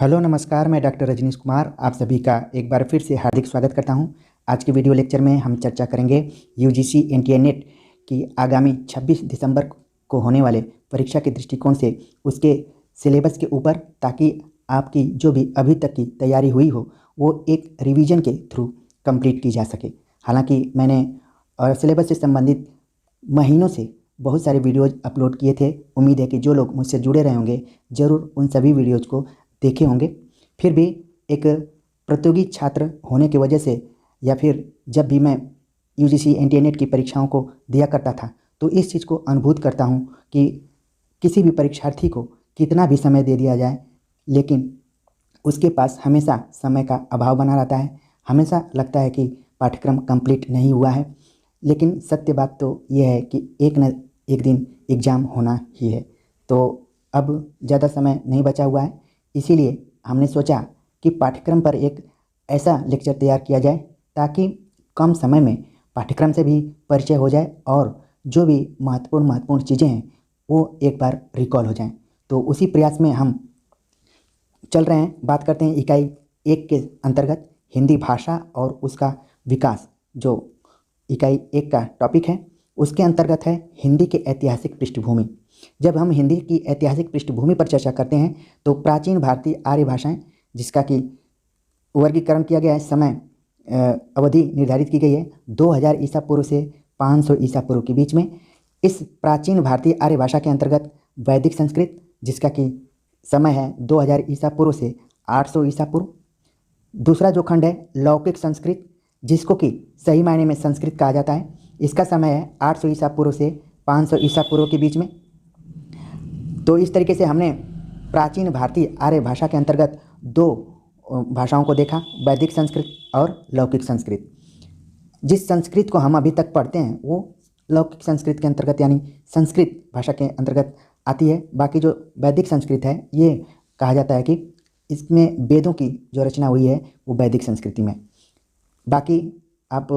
Hello नमस्कार, मैं doctor Rajneesh Kumar आप सभी का एक बार फिर से हार्दिक स्वागत करता हूं। आज के वीडियो लेक्चर में हम चर्चा करेंगे यूजीसी एनटीए नेट की आगामी 26 दिसंबर को होने वाले परीक्षा के दृष्टिकोण से उसके सिलेबस के ऊपर, ताकि आपकी जो भी अभी तक की तैयारी हुई हो वो एक रिवीजन के थ्रू कंप्लीट की जा सके। हालांकि मैंने सिलेबस से संबंधित महीनों से बहुत सारे वीडियोज़ अपलोड किए थे। उम्मीद है कि जो लोग मुझसे जुड़े रहे होंगे ज़रूर उन सभी वीडियोज़ को देखे होंगे। फिर भी एक प्रतियोगी छात्र होने की वजह से, या फिर जब भी मैं यूजीसी एनटीए नेट की परीक्षाओं को दिया करता था, तो इस चीज़ को अनुभूत करता हूँ कि किसी भी परीक्षार्थी को कितना भी समय दे दिया जाए, लेकिन उसके पास हमेशा समय का अभाव बना रहता है। हमेशा लगता है कि पाठ्यक्रम कंप्लीट नहीं हुआ है, लेकिन सत्य बात तो यह है कि एक न एक दिन एग्ज़ाम होना ही है। तो अब ज़्यादा समय नहीं बचा हुआ है, इसीलिए हमने सोचा कि पाठ्यक्रम पर एक ऐसा लेक्चर तैयार किया जाए ताकि कम समय में पाठ्यक्रम से भी परिचय हो जाए और जो भी महत्वपूर्ण चीज़ें हैं वो एक बार रिकॉल हो जाएं। तो उसी प्रयास में हम चल रहे हैं। बात करते हैं इकाई 1 के अंतर्गत हिंदी भाषा और उसका विकास। जो इकाई 1 का टॉपिक है उसके अंतर्गत है हिंदी के ऐतिहासिक पृष्ठभूमि। जब हम हिंदी की ऐतिहासिक पृष्ठभूमि पर चर्चा करते हैं तो प्राचीन भारतीय आर्य भाषाएं, जिसका कि वर्गीकरण किया गया है, समय अवधि निर्धारित की गई है 2000 ईसा पूर्व से 500 ईसा पूर्व के बीच में। इस प्राचीन भारतीय आर्य भाषा के अंतर्गत वैदिक संस्कृत, जिसका कि समय है 2000 ईसा पूर्व से 800 ईसा पूर्व। दूसरा जो खंड है लौकिक संस्कृत, जिसको कि सही मायने में संस्कृत कहा जाता है। इसका समय है 800 ईसा पूर्व से 500 ईसा पूर्व के बीच में। तो इस तरीके से हमने प्राचीन भारतीय आर्य भाषा के अंतर्गत दो भाषाओं को देखा, वैदिक संस्कृत और लौकिक संस्कृत। जिस संस्कृत को हम अभी तक पढ़ते हैं वो लौकिक संस्कृत के अंतर्गत यानी संस्कृत भाषा के अंतर्गत आती है। बाकी जो वैदिक संस्कृत है ये कहा जाता है कि इसमें वेदों की जो रचना हुई है वो वैदिक संस्कृति में। बाकी आप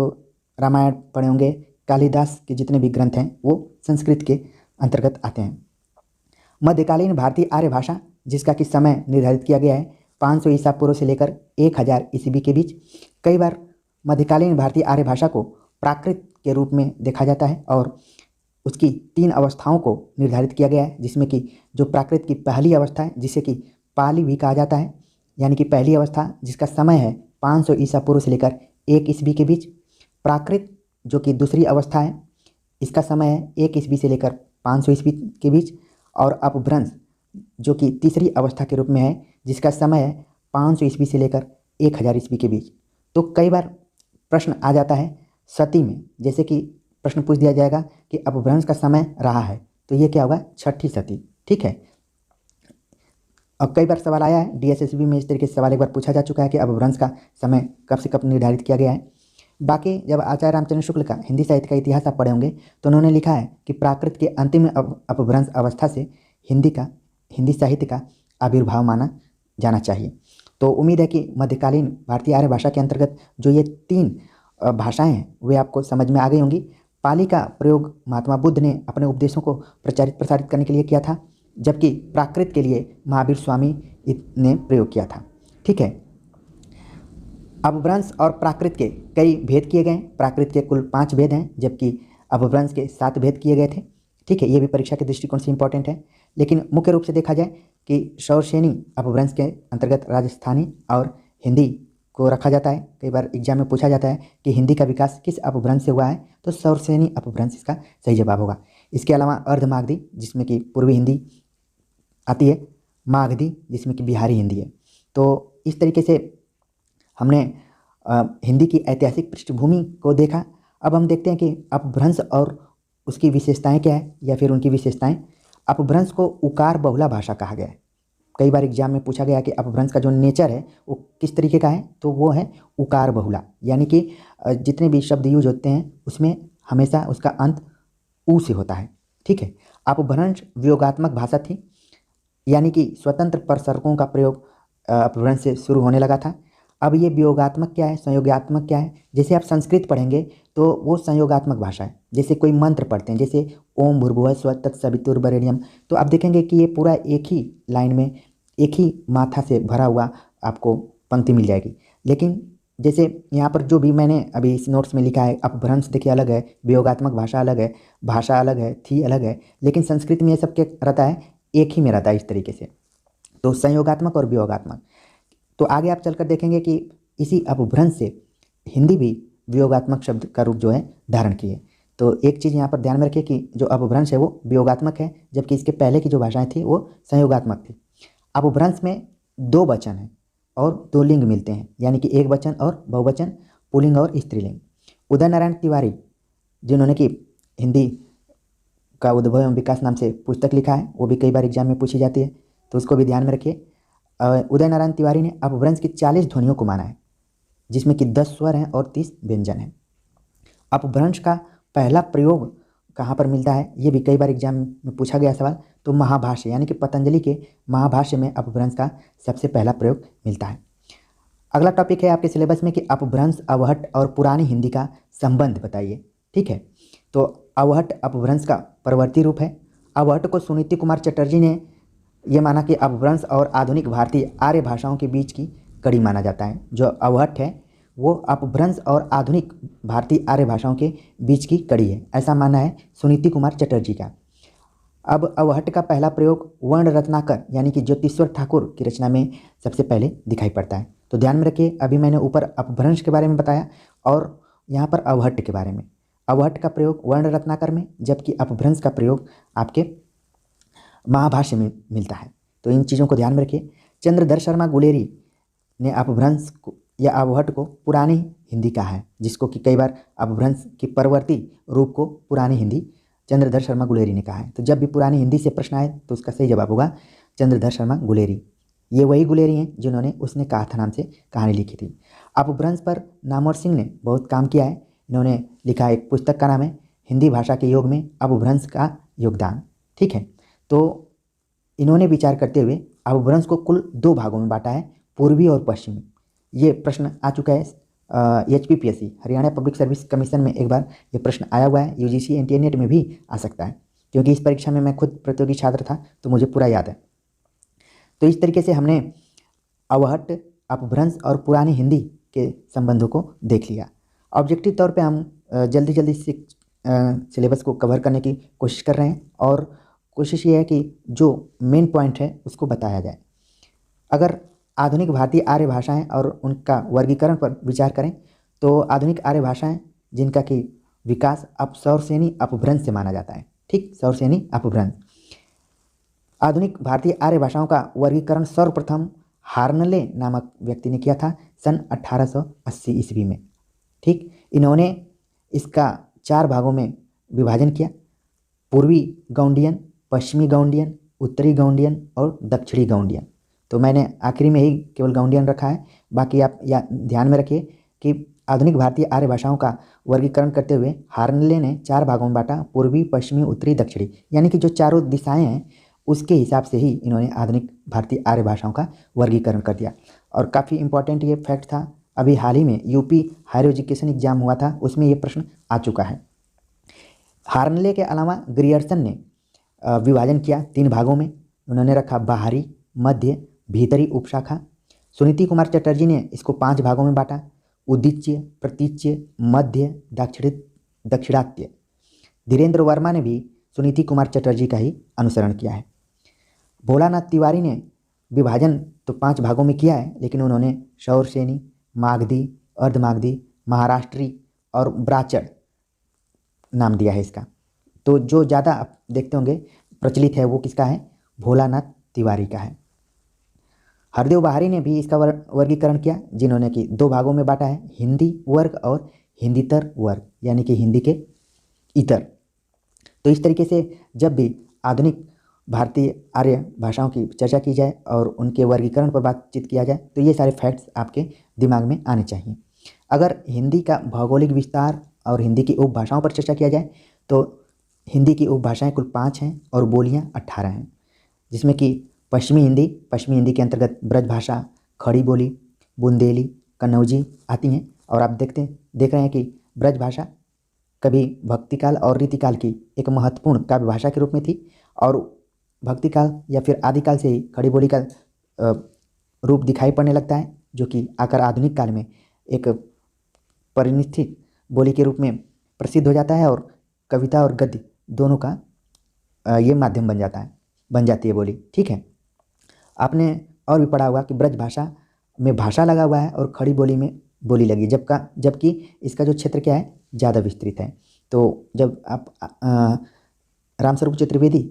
रामायण पढ़े होंगे, कालिदास के जितने भी ग्रंथ हैं वो संस्कृत के अंतर्गत आते हैं। मध्यकालीन भारतीय आर्य भाषा, जिसका कि समय निर्धारित किया गया है 500 ईसा पूर्व से लेकर 1000 ईस्वी के बीच। कई बार मध्यकालीन भारतीय आर्य भाषा को प्राकृत के रूप में देखा जाता है और उसकी 3 अवस्थाओं को निर्धारित किया गया है, जिसमें कि जो प्राकृत की पहली अवस्था है जिसे कि पाली भी कहा जाता है, यानी कि पहली अवस्था जिसका समय है 500 ईसा पूर्व से लेकर 1 ईस्वी के बीच। प्राकृत जो कि दूसरी अवस्था है, इसका समय है 1 ईस्वी से लेकर 500 ईस्वी के बीच। और अपभ्रंश जो कि तीसरी अवस्था के रूप में है, जिसका समय है 500 ईस्वी से लेकर 1000 ईस्वी के बीच। तो कई बार प्रश्न आ जाता है सती में, जैसे कि प्रश्न पूछ दिया जाएगा कि अपभ्रंश का समय रहा है, तो ये क्या होगा, छठी सती। ठीक है। अब कई बार सवाल आया है डीएसएसबी में, इस तरीके से सवाल एक बार पूछा जा चुका है कि अपभ्रंश का समय कब से कब निर्धारित किया गया है। बाकी जब आचार्य रामचंद्र शुक्ल का हिंदी साहित्य का इतिहास आप पढ़े होंगे तो उन्होंने लिखा है कि प्राकृत के अंतिम अपभ्रंश अवस्था से हिंदी साहित्य का आविर्भाव माना जाना चाहिए। तो उम्मीद है कि मध्यकालीन भारतीय आर्य भाषा के अंतर्गत जो ये 3 भाषाएं हैं वे आपको समझ में आ गई होंगी। पाली का प्रयोग महात्मा बुद्ध ने अपने उपदेशों को प्रचारित प्रसारित करने के लिए किया था, जबकि प्राकृत के लिए महावीर स्वामी ने प्रयोग किया था। ठीक है। अपभ्रंश और प्राकृत के कई भेद किए गए। प्राकृत के कुल 5 भेद हैं, जबकि अपभ्रंश के 7 भेद किए गए थे। ठीक है, ये भी परीक्षा के दृष्टिकोण से इंपॉर्टेंट है। लेकिन मुख्य रूप से देखा जाए कि शौरसेनी अपभ्रंश के अंतर्गत राजस्थानी और हिंदी को रखा जाता है। कई बार एग्जाम में पूछा जाता है कि हिंदी का विकास किस अपभ्रंश से हुआ है, तो शौरसेनी अपभ्रंश इसका सही जवाब होगा। इसके अलावा अर्धमागधी, जिसमें कि पूर्वी हिंदी आती है, मागधी जिसमें कि बिहारी हिंदी है। तो इस तरीके से हमने हिंदी की ऐतिहासिक पृष्ठभूमि को देखा। अब हम देखते हैं कि अपभ्रंश और उसकी विशेषताएं क्या है, या फिर उनकी विशेषताएं। अपभ्रंश को उकार बहुला भाषा कहा गया है। कई बार एग्जाम में पूछा गया कि अपभ्रंश का जो नेचर है वो किस तरीके का है, तो वो है उकार बहुला, यानी कि जितने भी शब्द यूज होते हैं उसमें हमेशा उसका अंत ऊ से होता है। ठीक है। अपभ्रंश वियोगात्मक भाषा थी, यानी कि स्वतंत्र प्रसर्गों का प्रयोग अपभ्रंश से शुरू होने लगा था। अब ये वियोगात्मक क्या है, संयोगात्मक क्या है। जैसे आप संस्कृत पढ़ेंगे तो वो संयोगात्मक भाषा है। जैसे कोई मंत्र पढ़ते हैं, जैसे ओम भूर्भुवः स्वः तत्सवितुर्वरेण्यम, तो आप देखेंगे कि ये पूरा एक ही लाइन में एक ही माथा से भरा हुआ आपको पंक्ति मिल जाएगी। लेकिन जैसे यहाँ पर जो भी मैंने अभी इस नोट्स में लिखा है, अपभ्रंश देखिए अलग है, वियोगात्मक भाषा अलग है, भाषा अलग है, थी अलग है, लेकिन संस्कृत में ये सब क्या रहता है, एक ही में रहता है इस तरीके से। तो संयोगात्मक और वियोगात्मक। तो आगे आप चलकर देखेंगे कि इसी अपभ्रंश से हिंदी भी वियोगात्मक शब्द का रूप जो है धारण किए। तो एक चीज़ यहाँ पर ध्यान में रखिए कि जो अपभ्रंश है वो वियोगात्मक है, जबकि इसके पहले की जो भाषाएं थी वो संयोगात्मक थी। अपभ्रंश में दो वचन हैं और दो लिंग मिलते हैं, यानी कि एक वचन और बहुवचन, पुल्लिंग और स्त्रीलिंग। उदय नारायण तिवारी जिन्होंने कि हिंदी का उद्भव एवं विकास नाम से पुस्तक लिखा है, वो भी कई बार एग्जाम में पूछी जाती है, तो उसको भी ध्यान में रखिए। उदय नारायण तिवारी ने अपभ्रंश की 40 ध्वनियों को माना है, जिसमें कि 10 स्वर हैं और 30 व्यंजन हैं। अपभ्रंश का पहला प्रयोग कहाँ पर मिलता है, ये भी कई बार एग्जाम में पूछा गया सवाल। तो महाभाष्य यानी कि पतंजलि के महाभाष्य में अपभ्रंश का सबसे पहला प्रयोग मिलता है। अगला टॉपिक है आपके सिलेबस में कि अपभ्रंश, अवहट और पुरानी हिंदी का संबंध बताइए। ठीक है, तो अवहट अपभ्रंश का परवर्ती रूप है। अवहट को सुनीति कुमार चटर्जी ने यह माना कि अपभ्रंश और आधुनिक भारतीय आर्य भाषाओं के बीच की कड़ी माना जाता है। जो अवहट है वो अपभ्रंश और आधुनिक भारतीय आर्य भाषाओं के बीच की कड़ी है, ऐसा मानना है सुनीति कुमार चटर्जी का। अब अवहट का पहला प्रयोग वर्ण रत्नाकर यानी कि ज्योतिश्वर ठाकुर की रचना में सबसे पहले दिखाई पड़ता है। तो ध्यान में रखिए, अभी मैंने ऊपर अपभ्रंश के बारे में बताया और यहाँ पर अवहट के बारे में। अवहट का प्रयोग वर्ण रत्नाकर में, जबकि अपभ्रंश का प्रयोग आपके महाभाष्य में मिलता है। तो इन चीज़ों को ध्यान में रखिए। चंद्रधर शर्मा गुलेरी ने अपभ्रंश या अवहट को पुरानी हिंदी कहा है, जिसको कि कई बार अपभ्रंश की परवर्ती रूप को पुरानी हिंदी चंद्रधर शर्मा गुलेरी ने कहा है। तो जब भी पुरानी हिंदी से प्रश्न आए तो उसका सही जवाब होगा चंद्रधर शर्मा गुलेरी। ये वही गुलेरी हैं जिन्होंने उसने कहा था नाम से कहानी लिखी थी। अपभ्रंश पर नामवर सिंह ने बहुत काम किया है। इन्होंने लिखा एक पुस्तक का नाम है हिंदी भाषा के योग में अपभ्रंश का योगदान। ठीक है, तो इन्होंने विचार करते हुए अपभ्रंश को कुल 2 भागों में बांटा है, पूर्वी और पश्चिमी। ये प्रश्न आ चुका है HPPSC Haryana public service commission में एक बार ये प्रश्न आया हुआ है। UGC NTA नेट में भी आ सकता है, क्योंकि इस परीक्षा में मैं खुद प्रतियोगी छात्र था तो मुझे पूरा याद है। तो इस तरीके से हमने अवहट, अपभ्रंश और पुरानी हिंदी के संबंधों को देख लिया। ऑब्जेक्टिव तौर पे हम जल्दी जल्दी सिलेबस को कवर करने की कोशिश कर रहे हैं और कोशिश ये है कि जो मेन पॉइंट है उसको बताया जाए। अगर आधुनिक भारतीय आर्य भाषाएं और उनका वर्गीकरण पर विचार करें तो आधुनिक आर्य भाषाएं जिनका कि विकास अब सौरसेनी अपभ्रंश से माना जाता है। ठीक, सौरसेनी अपभ्रंश। आधुनिक भारतीय आर्य भाषाओं का वर्गीकरण सर्वप्रथम हार्नले नामक व्यक्ति ने किया था सन 1880 ईस्वी में। ठीक, इन्होंने इसका 4 भागों में विभाजन किया, पूर्वी गौंडियन, पश्चिमी गौंडियन, उत्तरी गौंडियन और दक्षिणी गौंडियन। तो मैंने आखिरी में ही केवल गौंडियन रखा है, बाकी आप ध्यान में रखिए कि आधुनिक भारतीय आर्य भाषाओं का वर्गीकरण करते हुए हार्नले ने 4 भागों में बांटा, पूर्वी, पश्चिमी, उत्तरी, दक्षिणी, यानी कि जो चारों दिशाएं हैं उसके हिसाब से ही इन्होंने आधुनिक भारतीय आर्य भाषाओं का वर्गीकरण कर दिया। और काफ़ी इंपॉर्टेंट ये फैक्ट था, अभी हाल ही में UP हायर एजुकेशन एग्जाम हुआ था, उसमें ये प्रश्न आ चुका है। हार्नले के अलावा ग्रियर्सन ने विभाजन किया 3 भागों में। उन्होंने रखा बाहरी, मध्य, भीतरी उपशाखा। सुनीति कुमार चटर्जी ने इसको 5 भागों में बांटा, उदीच्य, प्रतीच्य, मध्य, दक्षिणात्य। धीरेन्द्र वर्मा ने भी सुनीति कुमार चटर्जी का ही अनुसरण किया है। भोलानाथ तिवारी ने विभाजन तो 5 भागों में किया है, लेकिन उन्होंने सौरसेनी, मागधी, अर्धमागधी, महाराष्ट्री और ब्राचड़ नाम दिया है इसका। तो जो ज़्यादा आप देखते होंगे प्रचलित है वो किसका है, भोलानाथ तिवारी का है। हरदेव बहारी ने भी इसका वर्गीकरण किया, जिन्होंने कि 2 भागों में बांटा है, हिंदी वर्ग और हिंदीतर वर्ग, यानी कि हिंदी के इतर। तो इस तरीके से जब भी आधुनिक भारतीय आर्य भाषाओं की चर्चा की जाए और उनके वर्गीकरण पर बातचीत किया जाए तो ये सारे फैक्ट्स आपके दिमाग में आने चाहिए। अगर हिंदी का भौगोलिक विस्तार और हिंदी की उपभाषाओं पर चर्चा किया जाए तो हिंदी की उपभाषाएं कुल 5 हैं और बोलियां 18 हैं, जिसमें कि पश्चिमी हिंदी के अंतर्गत ब्रजभाषा, खड़ी बोली, बुंदेली, कन्नौजी आती हैं। और आप देख रहे हैं कि ब्रजभाषा कभी भक्तिकाल और रीतिकाल की एक महत्वपूर्ण काव्य भाषा के रूप में थी और भक्तिकाल या फिर आदिकाल से ही खड़ी बोली का रूप दिखाई पड़ने लगता है, जो कि आकर आधुनिक काल में एक परिनिष्ठित बोली के रूप में प्रसिद्ध हो जाता है और कविता और गद्य दोनों का ये माध्यम बन जाती है बोली। ठीक है, आपने और भी पढ़ा होगा कि ब्रज भाषा में भाषा लगा हुआ है और खड़ी बोली में बोली लगी, जबकि इसका जो क्षेत्र क्या है, ज़्यादा विस्तृत है। तो जब आप रामस्वरूप चतुर्वेदी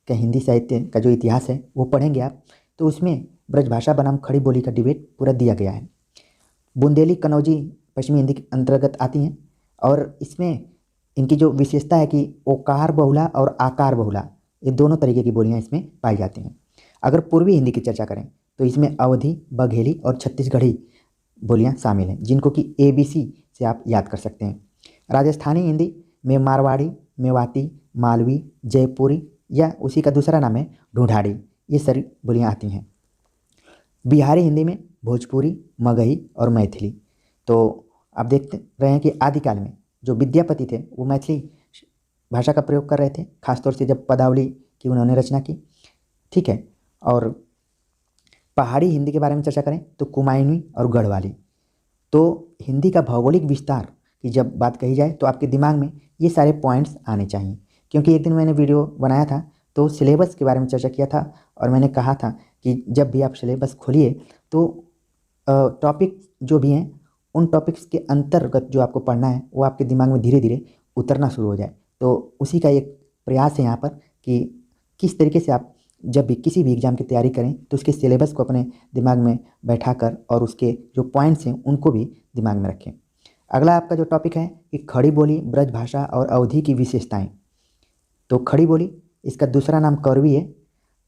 का हिंदी साहित्य का जो इतिहास है वो पढ़ेंगे आप, तो उसमें ब्रजभाषा बनाम खड़ी बोली का डिबेट पूरा दिया गया है। बुंदेली कनौजी पश्चिमी हिंदी के अंतर्गत आती हैं और इसमें इनकी जो विशेषता है कि ओकार बहुला और आकार बहुला, ये दोनों तरीके की बोलियां इसमें पाई जाती हैं। अगर पूर्वी हिंदी की चर्चा करें तो इसमें अवधी, बघेली और छत्तीसगढ़ी बोलियां शामिल हैं, जिनको कि ABC से आप याद कर सकते हैं। राजस्थानी हिंदी में मारवाड़ी, मेवाती, मालवी, जयपुरी या उसी का दूसरा नाम है ढूंढाड़ी, ये सारी बोलियां आती हैं। बिहारी हिंदी में भोजपुरी, मगही और मैथिली। तो आप देखते रहे हैं कि आदिकाल में जो विद्यापति थे वो मैथिली भाषा का प्रयोग कर रहे थे, खासतौर से जब पदावली की उन्होंने रचना की। ठीक है, और पहाड़ी हिंदी के बारे में चर्चा करें तो कुमायूनी और गढ़वाली। तो हिंदी का भौगोलिक विस्तार की जब बात कही जाए तो आपके दिमाग में ये सारे पॉइंट्स आने चाहिए, क्योंकि एक दिन मैंने वीडियो बनाया था तो सिलेबस के बारे में चर्चा किया था और मैंने कहा था कि जब भी आप सिलेबस खोलिए तो टॉपिक जो भी हैं उन टॉपिक्स के अंतर्गत जो आपको पढ़ना है वो आपके दिमाग में धीरे धीरे उतरना शुरू हो जाए। तो उसी का एक प्रयास है यहाँ पर कि किस तरीके से आप जब भी किसी भी एग्ज़ाम की तैयारी करें तो उसके सिलेबस को अपने दिमाग में बैठाकर और उसके जो पॉइंट्स हैं उनको भी दिमाग में रखें। अगला आपका जो टॉपिक है कि खड़ी बोली, ब्रज भाषा और अवधि की विशेषताएं। तो खड़ी बोली, इसका दूसरा नाम कौरवी है।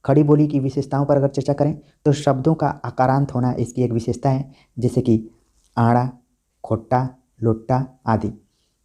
खड़ी बोली की विशेषताओं पर अगर चर्चा करें तो शब्दों का आकारांत होना इसकी एक विशेषता है, जैसे कि आड़ा, खोट्टा, लोट्टा आदि।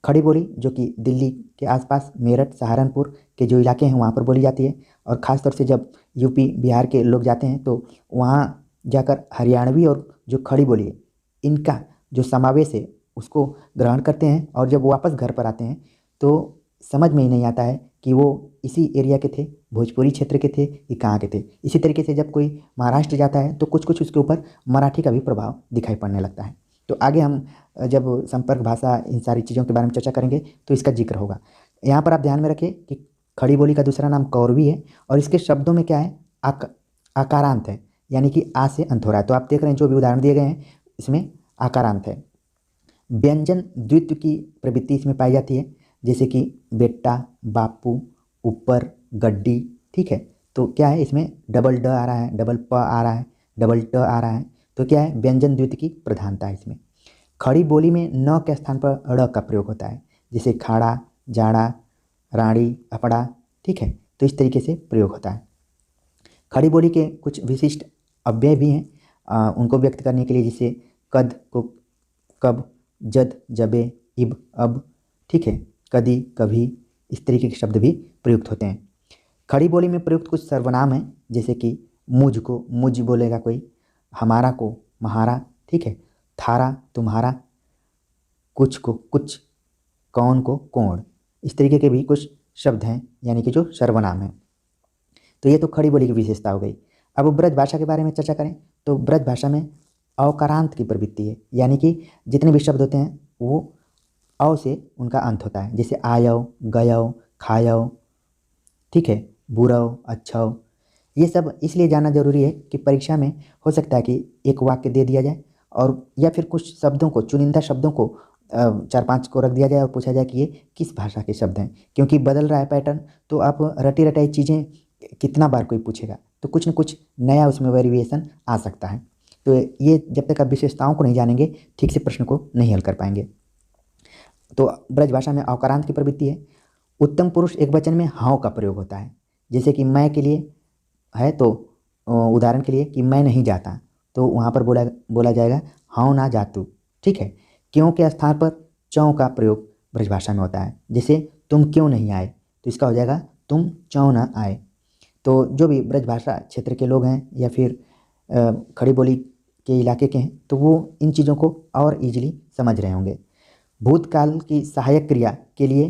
खड़ी बोली जो कि दिल्ली के आसपास मेरठ, सहारनपुर के जो इलाके हैं वहाँ पर बोली जाती है, और ख़ास तौर से जब यूपी बिहार के लोग जाते हैं तो वहाँ जाकर हरियाणवी और जो खड़ी बोली है इनका जो समावेश है उसको ग्रहण करते हैं, और जब वापस घर पर आते हैं तो समझ में ही नहीं आता है कि वो इसी एरिया के थे, भोजपुरी क्षेत्र के थे कि कहाँ के थे। इसी तरीके से जब कोई महाराष्ट्र जाता है तो कुछ कुछ उसके ऊपर मराठी का भी प्रभाव दिखाई पड़ने लगता है। तो आगे हम जब संपर्क भाषा इन सारी चीज़ों के बारे में चर्चा करेंगे तो इसका जिक्र होगा। यहाँ पर आप ध्यान में रखें कि खड़ी बोली का दूसरा नाम कौरवी है और इसके शब्दों में क्या है, आकारांत है, यानी कि आ से अंत हो रहा है। तो आप देख रहे हैं जो भी उदाहरण दिए गए हैं इसमें आकारांत है। व्यंजन द्वित्व की प्रवृत्ति इसमें पाई जाती है, जैसे कि बेटा, बापू, ऊपर, गड्डी। ठीक है, तो क्या है इसमें डबल ड आ रहा है, डबल प आ रहा है, डबल ट आ रहा है, तो क्या है व्यंजन द्वित्व की प्रधानता है इसमें। खड़ी बोली में न के स्थान पर ड़ का प्रयोग होता है, जैसे खाड़ा, जाड़ा, राड़ी, अपड़ा। ठीक है, तो इस तरीके से प्रयोग होता है। खड़ी बोली के कुछ विशिष्ट अव्यय भी हैं उनको व्यक्त करने के लिए, जैसे कद को कब, जद, जबे, इब, अब। ठीक है, कदी, कभी, इस तरीके के शब्द भी प्रयुक्त होते हैं। खड़ी बोली में प्रयुक्त कुछ सर्वनाम हैं, जैसे कि मुझ को मुझ बोलेगा कोई, हमारा को म्हारा। ठीक है, थारा तुम्हारा, कुछ को कुछ, कौन को कौन। इस तरीके के भी कुछ शब्द हैं, यानी कि जो सर्वनाम हैं। तो ये तो खड़ी बोली की विशेषता हो गई। अब ब्रज भाषा के बारे में चर्चा करें तो ब्रज भाषा में अवकारांत की प्रवृत्ति है, यानी कि जितने भी शब्द होते हैं वो अव से उनका अंत होता है, जैसे आयव, गयव, खायव। ठीक है, बुरव, अच्छव। ये सब इसलिए जानना जरूरी है कि परीक्षा में हो सकता है कि एक वाक्य दे दिया जाए और या फिर कुछ शब्दों को, चुनिंदा शब्दों को 4-5 को रख दिया जाए और पूछा जाए कि ये किस भाषा के शब्द हैं, क्योंकि बदल रहा है पैटर्न। तो आप रटी रटाई चीज़ें कितना बार कोई पूछेगा, तो कुछ न कुछ नया उसमें वेरिएशन आ सकता है। तो ये जब तक आप विशेषताओं को नहीं जानेंगे ठीक से प्रश्न को नहीं हल कर पाएंगे। तो ब्रज भाषा में अवकारांत की प्रवृत्ति है। उत्तम पुरुष एकवचन में हाव का प्रयोग होता है, जैसे कि मैं के लिए है तो उदाहरण के लिए कि मैं नहीं जाता, तो वहाँ पर बोला जाएगा हाव ना जातू। ठीक है, क्यों के स्थान पर चौं का प्रयोग ब्रजभाषा में होता है, जैसे तुम क्यों नहीं आए, तो इसका हो जाएगा तुम चौं ना आए। तो जो भी ब्रजभाषा क्षेत्र के लोग हैं या फिर खड़ी बोली के इलाके के हैं तो वो इन चीज़ों को और ईजिली समझ रहे होंगे। भूतकाल की सहायक क्रिया के लिए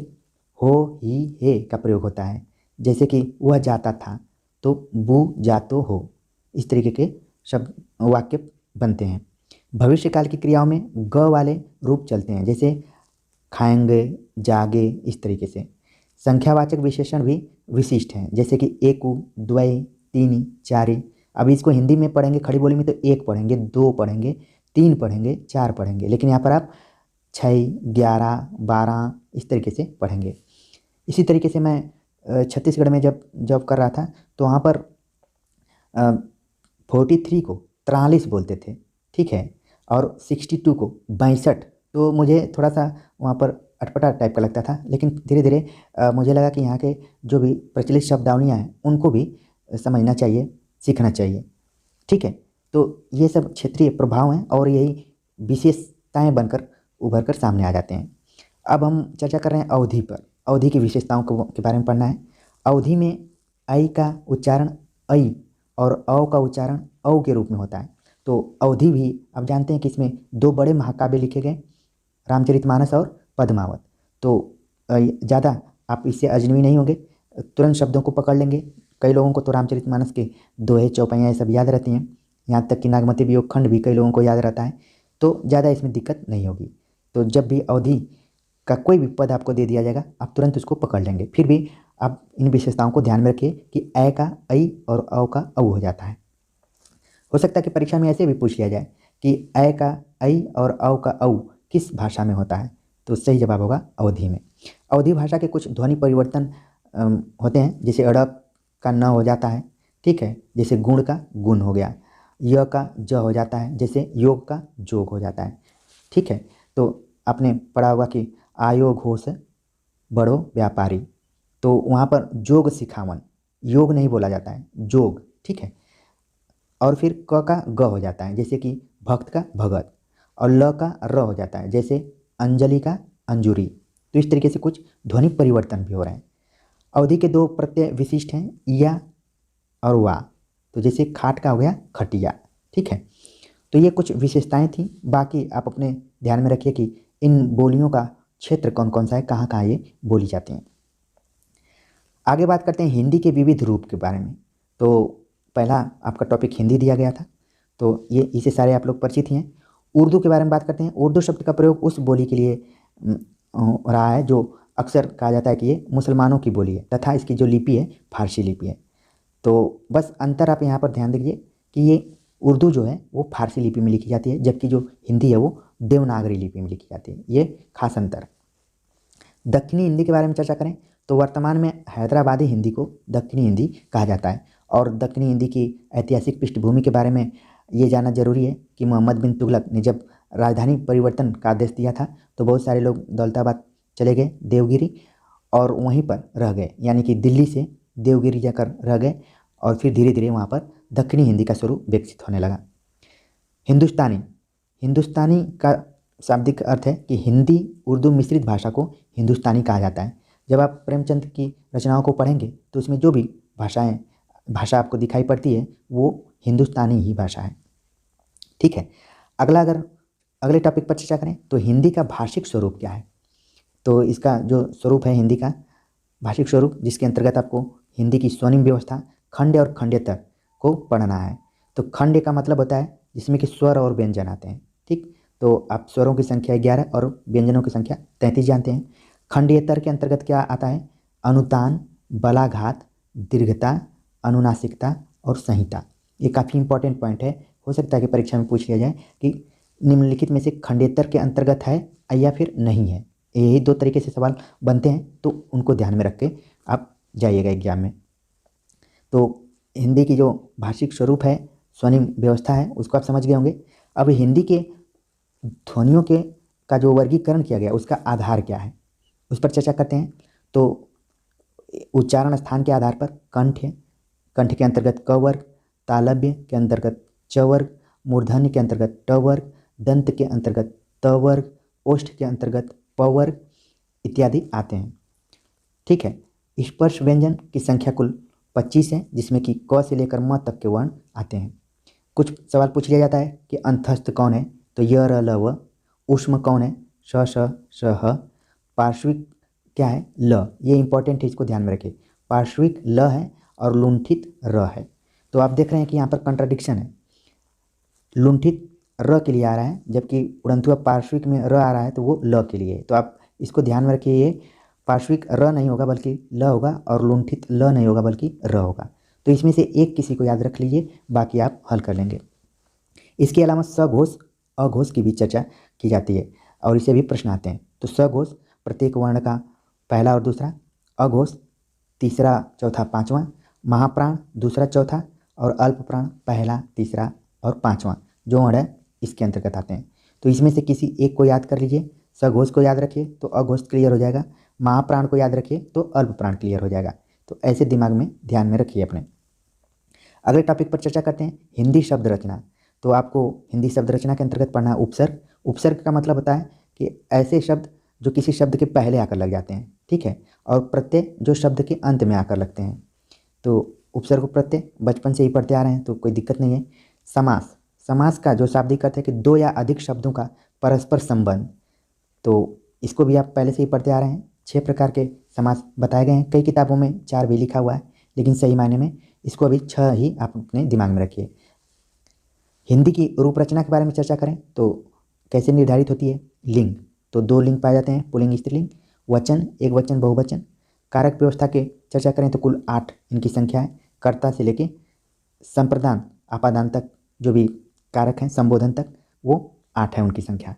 हो, ही, हे का प्रयोग होता है, जैसे कि वह जाता था तो बू जातो हो। इस तरीके के शब्द वाक्य बनते हैं। भविष्य काल की क्रियाओं में ग वाले रूप चलते हैं, जैसे खाएंगे, जागे, इस तरीके से। संख्यावाचक विशेषण भी विशिष्ट हैं, जैसे कि एकु, द्वय, तीनी, चारि। अब इसको हिंदी में पढ़ेंगे खड़ी बोली में तो एक पढ़ेंगे, दो पढ़ेंगे, तीन पढ़ेंगे, चार पढ़ेंगे, लेकिन यहाँ पर आप 6, 11, 12 इस तरीके से पढ़ेंगे। इसी तरीके से मैं छत्तीसगढ़ में जब जॉब कर रहा था तो वहाँ पर 43 को 43 बोलते थे, ठीक है, और 62 को 62। तो मुझे थोड़ा सा वहाँ पर अटपटा टाइप का लगता था, लेकिन धीरे धीरे मुझे लगा कि यहाँ के जो भी प्रचलित शब्दावलियाँ हैं उनको भी समझना चाहिए, सीखना चाहिए, ठीक है। तो ये सब क्षेत्रीय प्रभाव हैं और यही विशेषताएं बनकर उभर कर सामने आ जाते हैं। अब हम चर्चा कर रहे हैं अवधि पर। अवधि की विशेषताओं के बारे में पढ़ना है। अवधि में ऐ का उच्चारण ऐ और औ का उच्चारण औ के रूप में होता है। तो अवधि भी आप जानते हैं कि इसमें 2 बड़े महाकाव्य लिखे गए, रामचरितमानस और पद्मावत। तो ज़्यादा आप इससे अजनबी नहीं होंगे, तुरंत शब्दों को पकड़ लेंगे। कई लोगों को तो रामचरितमानस के दोहे, चौपाइयाँ ये सब याद रहती हैं, यहाँ तक कि नागमती वियोग खंड भी कई लोगों को याद रहता है, तो ज़्यादा इसमें दिक्कत नहीं होगी। तो जब भी अवधि का कोई भी पद आपको दे दिया जाएगा आप तुरंत उसको पकड़ लेंगे। फिर भी आप इन विशेषताओं को ध्यान में रखिए कि ऐ का ऐ और औ का औ हो जाता है। हो सकता है कि परीक्षा में ऐसे भी पूछ लिया जाए कि ऐ का ऐ और औ का औ किस भाषा में होता है, तो सही जवाब होगा अवधि में। अवधि भाषा के कुछ ध्वनि परिवर्तन होते हैं, जैसे अड़क का न हो जाता है, ठीक है, जैसे गुण का गुण हो गया, य का ज हो जाता है, जैसे योग का जोग हो जाता है, ठीक है। तो आपने पढ़ा होगा कि आयो घोष बड़ो व्यापारी, तो वहाँ पर जोग सिखावन, योग नहीं बोला जाता है, जोग, ठीक है। और फिर क का ग हो जाता है, जैसे कि भक्त का भगत, और ल का र हो जाता है, जैसे अंजलि का अंजुरी। तो इस तरीके से कुछ ध्वनि परिवर्तन भी हो रहे हैं। अवधि के 2 प्रत्यय विशिष्ट हैं, या और वा। तो जैसे खाट का हो गया खटिया, ठीक है। तो ये कुछ विशेषताएं थी, बाकी आप अपने ध्यान में रखिए कि इन बोलियों का क्षेत्र कौन कौन सा है, कहाँ कहाँ ये बोली जाती हैं। आगे बात करते हैं हिंदी के विविध रूप के बारे में। तो पहला आपका टॉपिक हिंदी दिया गया था, तो ये इसे सारे आप लोग परिचित ही हैं। उर्दू के बारे में बात करते हैं। उर्दू शब्द का प्रयोग उस बोली के लिए रहा है जो अक्सर कहा जाता है कि ये मुसलमानों की बोली है, तथा इसकी जो लिपि है फारसी लिपि है। तो बस अंतर आप यहाँ पर ध्यान दीजिए कि ये उर्दू जो है वो फारसी लिपि में लिखी जाती है, जबकि जो हिंदी है वो देवनागरी लिपि में लिखी जाती है। ये खास अंतर। दक्षिणी हिंदी के बारे में चर्चा करें तो वर्तमान में हैदराबादी हिंदी को दक्षिणी हिंदी कहा जाता है। और दक्षिणी हिंदी की ऐतिहासिक पृष्ठभूमि के बारे में ये जानना जरूरी है कि मोहम्मद बिन तुगलक ने जब राजधानी परिवर्तन का आदेश दिया था तो बहुत सारे लोग दौलताबाद चले गए, देवगिरी, और वहीं पर रह गए, यानी कि दिल्ली से देवगिरी जाकर रह गए, और फिर धीरे धीरे वहाँ पर दक्षिणी हिंदी का स्वरूप विकसित होने लगा। हिंदुस्तानी, हिंदुस्तानी का शाब्दिक अर्थ है कि हिंदी उर्दू मिश्रित भाषा को हिंदुस्तानी कहा जाता है। जब आप प्रेमचंद की रचनाओं को पढ़ेंगे तो उसमें जो भी भाषा आपको दिखाई पड़ती है वो हिंदुस्तानी ही भाषा है, ठीक है। अगर अगले टॉपिक पर चर्चा करें तो हिंदी का भाषिक स्वरूप क्या है। तो इसका जो स्वरूप है हिंदी का भाषिक स्वरूप, जिसके अंतर्गत आपको हिंदी की स्वनिम व्यवस्था, खंड और खंडेतर को पढ़ना है। तो खंड का मतलब होता है जिसमें कि स्वर और व्यंजन आते हैं, ठीक। तो आप स्वरों की संख्या 11 और व्यंजनों की संख्या 33 जानते हैं। खंडेतर के अंतर्गत क्या आता है, अनुतान, बलाघात, दीर्घता, अनुनासिकता और संहिता। ये काफ़ी इंपॉर्टेंट पॉइंट है, हो सकता है कि परीक्षा में पूछ लिया जाए कि निम्नलिखित में से खंडेतर के अंतर्गत है या फिर नहीं है। यही 2 तरीके से सवाल बनते हैं, तो उनको ध्यान में रख के आप जाइएगा एग्जाम में। तो हिंदी की जो भाषिक स्वरूप है, स्वनिम व्यवस्था है, उसको आप समझ गए होंगे। अब हिंदी के ध्वनियों के का जो वर्गीकरण किया गया उसका आधार क्या है, उस पर चर्चा करते हैं। तो उच्चारण स्थान के आधार पर कंठ है, कंठ के अंतर्गत क वर्ग, तालव्य के अंतर्गत च वर्ग, मूर्धन्य के अंतर्गत ट वर्ग, दंत के अंतर्गत त वर्ग, ओष्ठ के अंतर्गत प वर्ग इत्यादि आते हैं, ठीक है। स्पर्श व्यंजन की संख्या कुल 25 है, जिसमें कि क से लेकर म तक के वर्ण आते हैं। कुछ सवाल पूछ लिया जाता है कि अंतस्थ कौन है, तो य र ल व। ऊष्म कौन है, श श श ह। पार्श्विक क्या है, ल। ये इंपॉर्टेंट है, इसको ध्यान में रखिए। पार्श्विक ल है और लुंठित र है। तो आप देख रहे हैं कि यहाँ पर कंट्राडिक्शन है। लुंठित र के लिए आ रहा है, जबकि उड़नथुआ पार्श्विक में र आ रहा है तो वो ल के लिए है। तो आप इसको ध्यान में रखिए, ये पार्श्विक र नहीं होगा बल्कि ल होगा, और लुंठित ल नहीं होगा बल्कि र होगा। तो इसमें से एक किसी को याद रख लीजिए, बाकी आप हल कर लेंगे। इसके अलावा सघोष अघोष की भी चर्चा की जाती है और इसे भी प्रश्न आते हैं। तो सघोष प्रत्येक वर्ण का पहला और दूसरा, अघोष तीसरा चौथा पांचवा, महाप्राण दूसरा चौथा, और अल्प प्राण पहला तीसरा और पांचवा जो वर्ण है इसके अंतर्गत आते हैं। तो इसमें से किसी एक को याद कर लीजिए। सघोष को याद रखिए तो अघोष क्लियर हो जाएगा, महाप्राण को याद रखिए तो अल्प प्राण क्लियर हो जाएगा। तो ऐसे दिमाग में ध्यान में रखिए अपने। अगले टॉपिक पर चर्चा करते हैं, हिंदी शब्द रचना। तो आपको हिंदी शब्द रचना के अंतर्गत पढ़ना है उपसर्ग। उपसर्ग का मतलब होता है कि ऐसे शब्द जो किसी शब्द के पहले आकर लग जाते हैं, ठीक है, और प्रत्यय जो शब्द के अंत में आकर लगते हैं। तो उपसर्ग प्रत्यय बचपन से ही पढ़ते आ रहे हैं तो कोई दिक्कत नहीं है। समास, समास का जो शाब्दिक अर्थ है कि दो या अधिक शब्दों का परस्पर संबंध, तो इसको भी आप पहले से ही पढ़ते आ रहे हैं। 6 प्रकार के समास बताए गए हैं, कई किताबों में 4 भी लिखा हुआ है, लेकिन सही मायने में इसको अभी 6 ही आप अपने दिमाग में रखिए। हिंदी की रूप रचना के बारे में चर्चा करें तो कैसे निर्धारित होती है। लिंग, तो 2 लिंग पाए जाते हैं, पुल्लिंग स्त्रीलिंग। वचन, एक वचन बहुवचन। कारक व्यवस्था के चर्चा करें तो कुल 8 इनकी संख्या है। कर्ता से लेके संप्रदान आपादान तक जो भी कारक हैं संबोधन तक वो 8 है उनकी संख्या।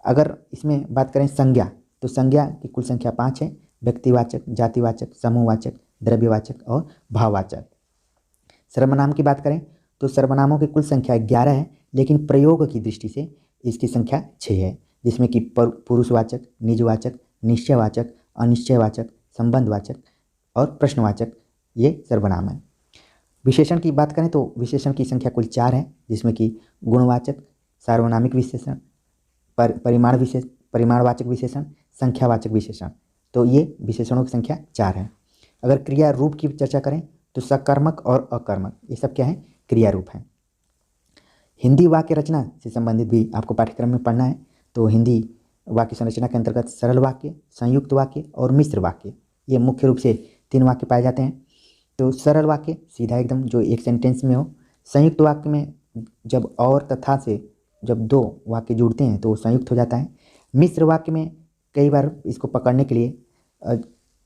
अगर इसमें बात करें संज्ञा, तो संज्ञा की कुल संख्या 5 है। व्यक्तिवाचक, जातिवाचक, समूहवाचक, द्रव्यवाचक और भाववाचक। सर्वनाम की बात करें तो सर्वनामों की कुल संख्या 11 है, लेकिन प्रयोग की दृष्टि से इसकी संख्या 6 है, जिसमें कि पुरुषवाचक, निजवाचक, निश्चयवाचक, अनिश्चयवाचक, संबंधवाचक और प्रश्नवाचक ये सर्वनाम है। विशेषण की बात करें तो विशेषण की संख्या कुल 4 है, जिसमें कि गुणवाचक, सार्वनामिक विशेषण, परिमाणवाचक विशेषण, संख्यावाचक विशेषण। तो ये विशेषणों की संख्या 4 है। अगर क्रिया रूप की चर्चा करें तो सकर्मक और अकर्मक ये सब क्या है, क्रिया रूप हैं। हिंदी वाक्य रचना से संबंधित भी आपको पाठ्यक्रम में पढ़ना है। तो हिंदी वाक्य संरचना के अंतर्गत सरल वाक्य, संयुक्त वाक्य और मिश्र वाक्य, ये मुख्य रूप से 3 वाक्य पाए जाते हैं। तो सरल वाक्य सीधा एकदम जो एक सेंटेंस में हो। संयुक्त वाक्य में जब और तथा से जब 2 वाक्य जुड़ते हैं तो वो संयुक्त हो जाता है। मिश्र वाक्य में कई बार इसको पकड़ने के लिए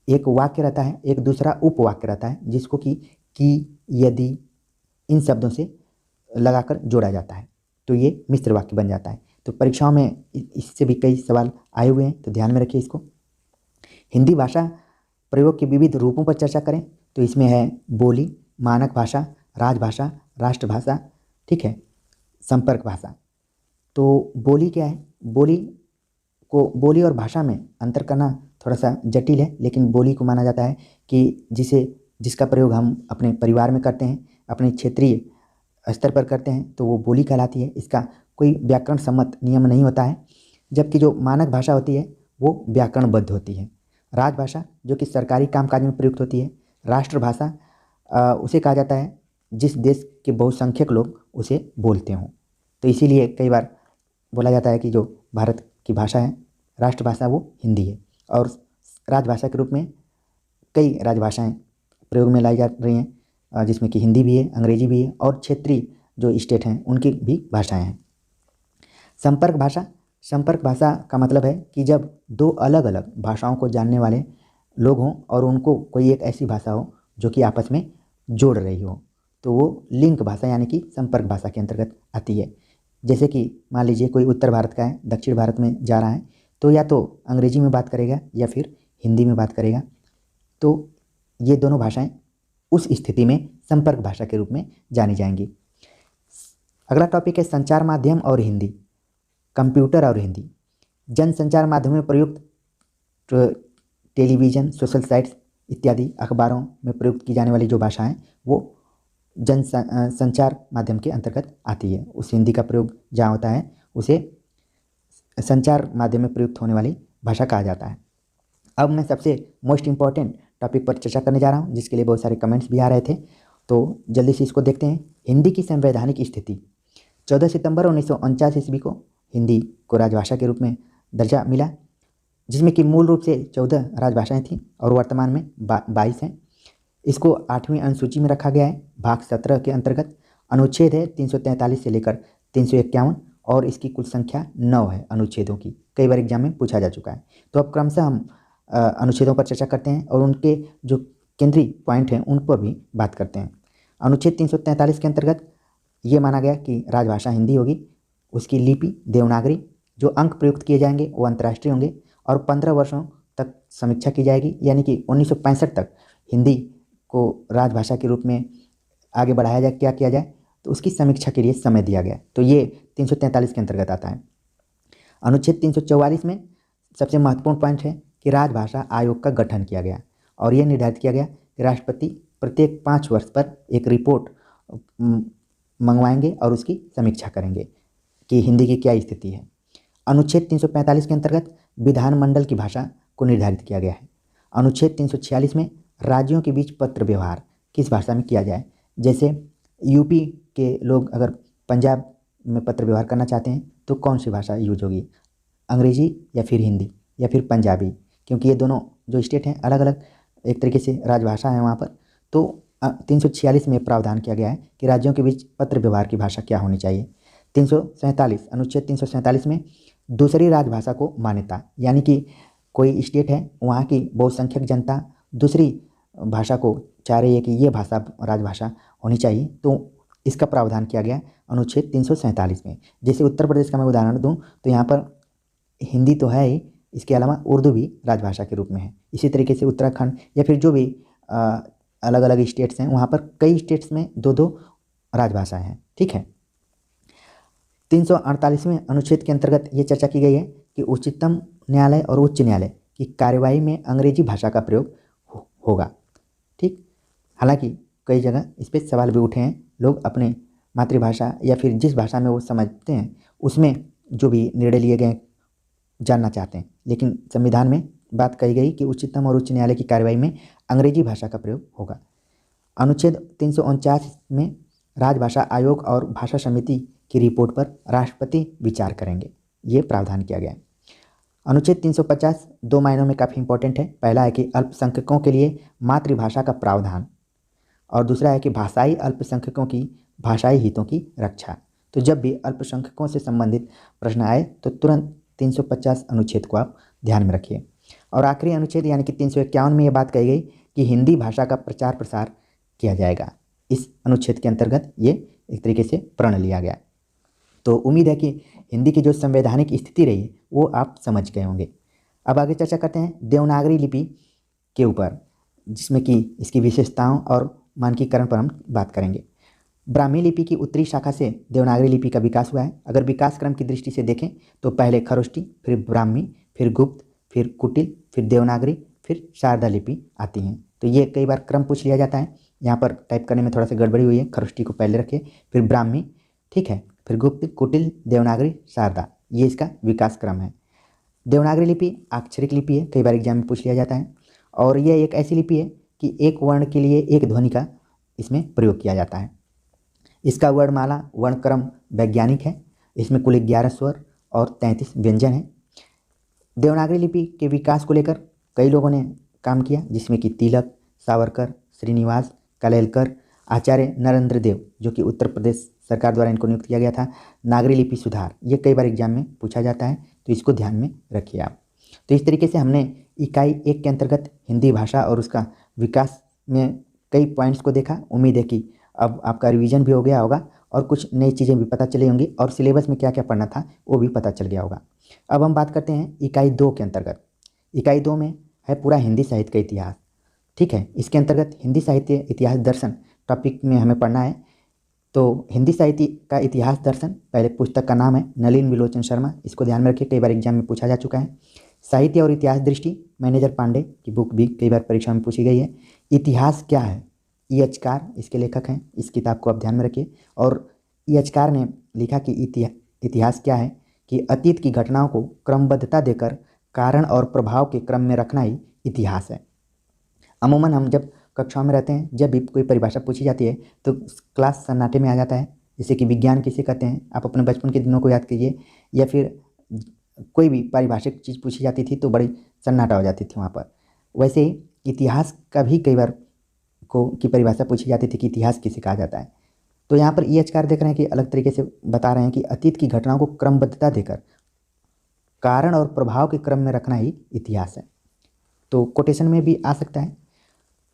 एक वाक्य रहता है, एक दूसरा उपवाक्य रहता है, जिसको कि, यदि, इन शब्दों से लगाकर जोड़ा जाता है, तो ये मिश्र वाक्य बन जाता है। तो परीक्षाओं में इससे भी कई सवाल आए हुए हैं, तो ध्यान में रखिए इसको। हिंदी भाषा प्रयोग के विविध रूपों पर चर्चा करें तो इसमें है बोली, मानक भाषा, राजभाषा, राष्ट्रभाषा, ठीक है, संपर्क भाषा। तो बोली क्या है, बोली और भाषा में अंतर करना थोड़ा सा जटिल है, लेकिन बोली को माना जाता है कि जिसका प्रयोग हम अपने परिवार में करते हैं, अपने क्षेत्रीय स्तर पर करते हैं, तो वो बोली कहलाती है। इसका कोई व्याकरण सम्मत नियम नहीं होता है। जबकि जो मानक भाषा होती है वो व्याकरणबद्ध होती है। राजभाषा जो कि सरकारी कामकाज में प्रयुक्त होती है। राष्ट्रभाषा उसे कहा जाता है जिस देश के बहुसंख्यक लोग उसे बोलते हों। तो इसीलिए कई बार बोला जाता है कि जो भारत की भाषा है राष्ट्रभाषा वो हिंदी है, और राजभाषा के रूप में कई राजभाषाएं प्रयोग में लाई जा रही हैं, जिसमें कि हिंदी भी है, अंग्रेजी भी है, और क्षेत्रीय जो स्टेट हैं उनकी भी भाषाएं हैं। संपर्क भाषा, संपर्क भाषा का मतलब है कि जब 2 अलग अलग भाषाओं को जानने वाले लोग हों और उनको कोई एक ऐसी भाषा हो जो कि आपस में जोड़ रही हो, तो वो लिंक भाषा यानी कि संपर्क भाषा के अंतर्गत आती है। जैसे कि मान लीजिए कोई उत्तर भारत का है, दक्षिण भारत में जा रहा है, तो या तो अंग्रेजी में बात करेगा या फिर हिंदी में बात करेगा। तो ये दोनों भाषाएं उस स्थिति में संपर्क भाषा के रूप में जानी जाएंगी। अगला टॉपिक है संचार माध्यम और हिंदी, कंप्यूटर और हिंदी। जन संचार माध्यम में प्रयुक्त टेलीविज़न, सोशल साइट्स इत्यादि अखबारों में प्रयुक्त की जाने वाली जो भाषाएं वो जन संचार माध्यम के अंतर्गत आती है। उस हिंदी का प्रयोग जहाँ होता है उसे संचार माध्यम में प्रयुक्त होने वाली भाषा कहा जाता है। अब मैं सबसे मोस्ट इम्पॉर्टेंट टॉपिक पर चर्चा करने जा रहा हूँ, जिसके लिए बहुत सारे कमेंट्स भी आ रहे थे, तो जल्दी से इसको देखते हैं। हिंदी की संवैधानिक स्थिति, 14 सितंबर 1949 ईस्वी को हिंदी को राजभाषा के रूप में दर्जा मिला, जिसमें कि मूल रूप से 14 राजभाषाएं थीं और वर्तमान में 22 हैं। इसको 8वीं अनुसूची में रखा गया है, भाग 17 के अंतर्गत। अनुच्छेद है 343 से लेकर 351 और इसकी कुल संख्या 9 है अनुच्छेदों की। कई बार एग्जाम में पूछा जा चुका है। तो अब क्रमशः हम अनुच्छेदों पर चर्चा करते हैं और उनके जो केंद्रीय पॉइंट हैं उन पर भी बात करते हैं। अनुच्छेद 343 के अंतर्गत ये माना गया कि राजभाषा हिंदी होगी, उसकी लिपि देवनागरी, जो अंक प्रयुक्त किए जाएंगे वो अंतर्राष्ट्रीय होंगे और 15 वर्षों तक समीक्षा की जाएगी, यानी कि 1965 तक हिंदी को राजभाषा के रूप में आगे बढ़ाया जाए, क्या किया जाए, तो उसकी समीक्षा के लिए समय दिया गया। तो ये 343 के अंतर्गत आता है। अनुच्छेद 344 में सबसे महत्वपूर्ण पॉइंट है कि राजभाषा आयोग का गठन किया गया और यह निर्धारित किया गया कि राष्ट्रपति प्रत्येक 5 वर्ष पर एक रिपोर्ट मंगवाएंगे और उसकी समीक्षा करेंगे कि हिंदी की क्या स्थिति है। अनुच्छेद 345 के अंतर्गत विधानमंडल की भाषा को निर्धारित किया गया है। अनुच्छेद 346 में राज्यों के बीच पत्र व्यवहार किस भाषा में किया जाए, जैसे यूपी के लोग अगर पंजाब में पत्र व्यवहार करना चाहते हैं तो कौन सी भाषा यूज होगी, अंग्रेजी या फिर हिंदी या फिर पंजाबी, क्योंकि ये दोनों जो स्टेट हैं अलग अलग एक तरीके से राजभाषा है वहाँ पर। तो 346 में प्रावधान किया गया है कि राज्यों के बीच पत्र व्यवहार की भाषा क्या होनी चाहिए। 347 अनुच्छेद 347 में दूसरी राजभाषा को मान्यता, यानी कि कोई स्टेट है वहाँ की बहुसंख्यक जनता दूसरी भाषा को चाह रही है कि ये भाषा राजभाषा होनी चाहिए, तो इसका प्रावधान किया गया अनुच्छेद 347 में। जैसे उत्तर प्रदेश का मैं उदाहरण दूं तो यहाँ पर हिंदी तो है ही, इसके अलावा उर्दू भी राजभाषा के रूप में है। इसी तरीके से उत्तराखंड या फिर जो भी अलग अलग स्टेट्स हैं वहाँ पर कई स्टेट्स में दो दो राजभाषाएँ हैं। ठीक है। 348वें अनुच्छेद के अंतर्गत ये चर्चा की गई है कि उच्चतम न्यायालय और उच्च न्यायालय की कार्यवाही में अंग्रेजी भाषा का प्रयोग होगा। ठीक, हालांकि कई जगह इस पर सवाल भी उठे हैं, लोग अपने मातृभाषा या फिर जिस भाषा में वो समझते हैं उसमें जो भी निर्णय लिए गए जानना चाहते हैं, लेकिन संविधान में बात कही गई कि उच्चतम और उच्च न्यायालय की कार्यवाही में अंग्रेजी भाषा का प्रयोग होगा। अनुच्छेद 349 में राजभाषा आयोग और भाषा समिति की रिपोर्ट पर राष्ट्रपति विचार करेंगे, ये प्रावधान किया गया है। अनुच्छेद 350 दो मायनों में काफ़ी इंपॉर्टेंट है। पहला है कि अल्पसंख्यकों के लिए मातृभाषा का प्रावधान और दूसरा है कि भाषाई अल्पसंख्यकों की भाषाई हितों की रक्षा। तो जब भी अल्पसंख्यकों से संबंधित प्रश्न आए तो तुरंत 350 अनुच्छेद को आप ध्यान में रखिए। और आखिरी अनुच्छेद यानी कि 351 में ये बात कही गई कि हिंदी भाषा का प्रचार प्रसार किया जाएगा। इस अनुच्छेद के अंतर्गत ये एक तरीके से प्रण लिया गया। तो उम्मीद है कि हिंदी की जो संवैधानिक स्थिति रही वो आप समझ गए होंगे। अब आगे चर्चा करते हैं देवनागरी लिपि के ऊपर, जिसमें कि इसकी विशेषताओं और मानकीकरण पर हम बात करेंगे। ब्राह्मी लिपि की उत्तरी शाखा से देवनागरी लिपि का विकास हुआ है। अगर विकास क्रम की दृष्टि से देखें तो पहले खरोष्टी, फिर ब्राह्मी, फिर गुप्त, फिर कुटिल, फिर देवनागरी, फिर शारदा लिपि आती हैं। तो ये कई बार क्रम पूछ लिया जाता है, यहाँ पर टाइप करने में थोड़ा सा गड़बड़ी हुई है। खरोष्टी को पहले रखिए, फिर ब्राह्मी, ठीक है, फिर गुप्त, कुटिल, देवनागरी, शारदा, ये इसका विकास क्रम है। देवनागरी लिपि अक्षरिक लिपि है, कई बार एग्जाम में पूछ लिया जाता है और यह एक ऐसी लिपि है कि एक वर्ण के लिए एक ध्वनि का इसमें प्रयोग किया जाता है। इसका वर्णमाला वर्णक्रम वैज्ञानिक है। इसमें कुल 11 स्वर और 33 व्यंजन हैं। देवनागरी लिपि के विकास को लेकर कई लोगों ने काम किया, जिसमें कि तिलक, सावरकर, श्रीनिवास, कलेलकर, आचार्य नरेंद्र देव, जो कि उत्तर प्रदेश सरकार द्वारा इनको नियुक्त किया गया था। नागरी लिपि सुधार, ये कई बार एग्जाम में पूछा जाता है, तो इसको ध्यान में रखिए आप। तो इस तरीके से हमने इकाई 1 के अंतर्गत हिंदी भाषा और उसका विकास में कई पॉइंट्स को देखा। उम्मीद है कि अब आपका रिवीजन भी हो गया होगा और कुछ नई चीज़ें भी पता चली होंगी और सिलेबस में क्या क्या पढ़ना था वो भी पता चल गया होगा। अब हम बात करते हैं इकाई 2 के अंतर्गत। इकाई 2 में है पूरा हिंदी साहित्य का इतिहास। ठीक है, इसके अंतर्गत हिंदी साहित्य इतिहास दर्शन टॉपिक में हमें पढ़ना है। तो हिंदी साहित्य का इतिहास दर्शन, पहले पुस्तक का नाम है नलिन विलोचन शर्मा, इसको ध्यान में रखिए, कई बार एग्जाम में पूछा जा चुका है। साहित्य और इतिहास दृष्टि, मैनेजर पांडे की बुक भी कई बार परीक्षा में पूछी गई है। इतिहास क्या है, ईएचकार इसके लेखक हैं, इस किताब को आप ध्यान में रखिए। और ईएचकार ने लिखा कि इतिहास क्या है कि अतीत की घटनाओं को क्रमबद्धता देकर कारण और प्रभाव के क्रम में रखना ही इतिहास है। अमूमन हम जब कक्षाओं में रहते हैं, जब भी कोई परिभाषा पूछी जाती है तो क्लास सन्नाटे में आ जाता है। जैसे कि विज्ञान किसे कहते हैं, आप अपने बचपन के दिनों को याद कीजिए, या फिर कोई भी पारिभाषिक चीज़ पूछी जाती थी तो बड़ी सन्नाटा हो जाती थी वहाँ पर। वैसे ही इतिहास का भी कई बार की परिभाषा पूछी जाती थी कि इतिहास किसे कहा जाता है। तो यहाँ पर ईएचकार देख रहे हैं कि अलग तरीके से बता रहे हैं कि अतीत की घटनाओं को क्रमबद्धता देकर कारण और प्रभाव के क्रम में रखना ही इतिहास है। तो कोटेशन में भी आ सकता है।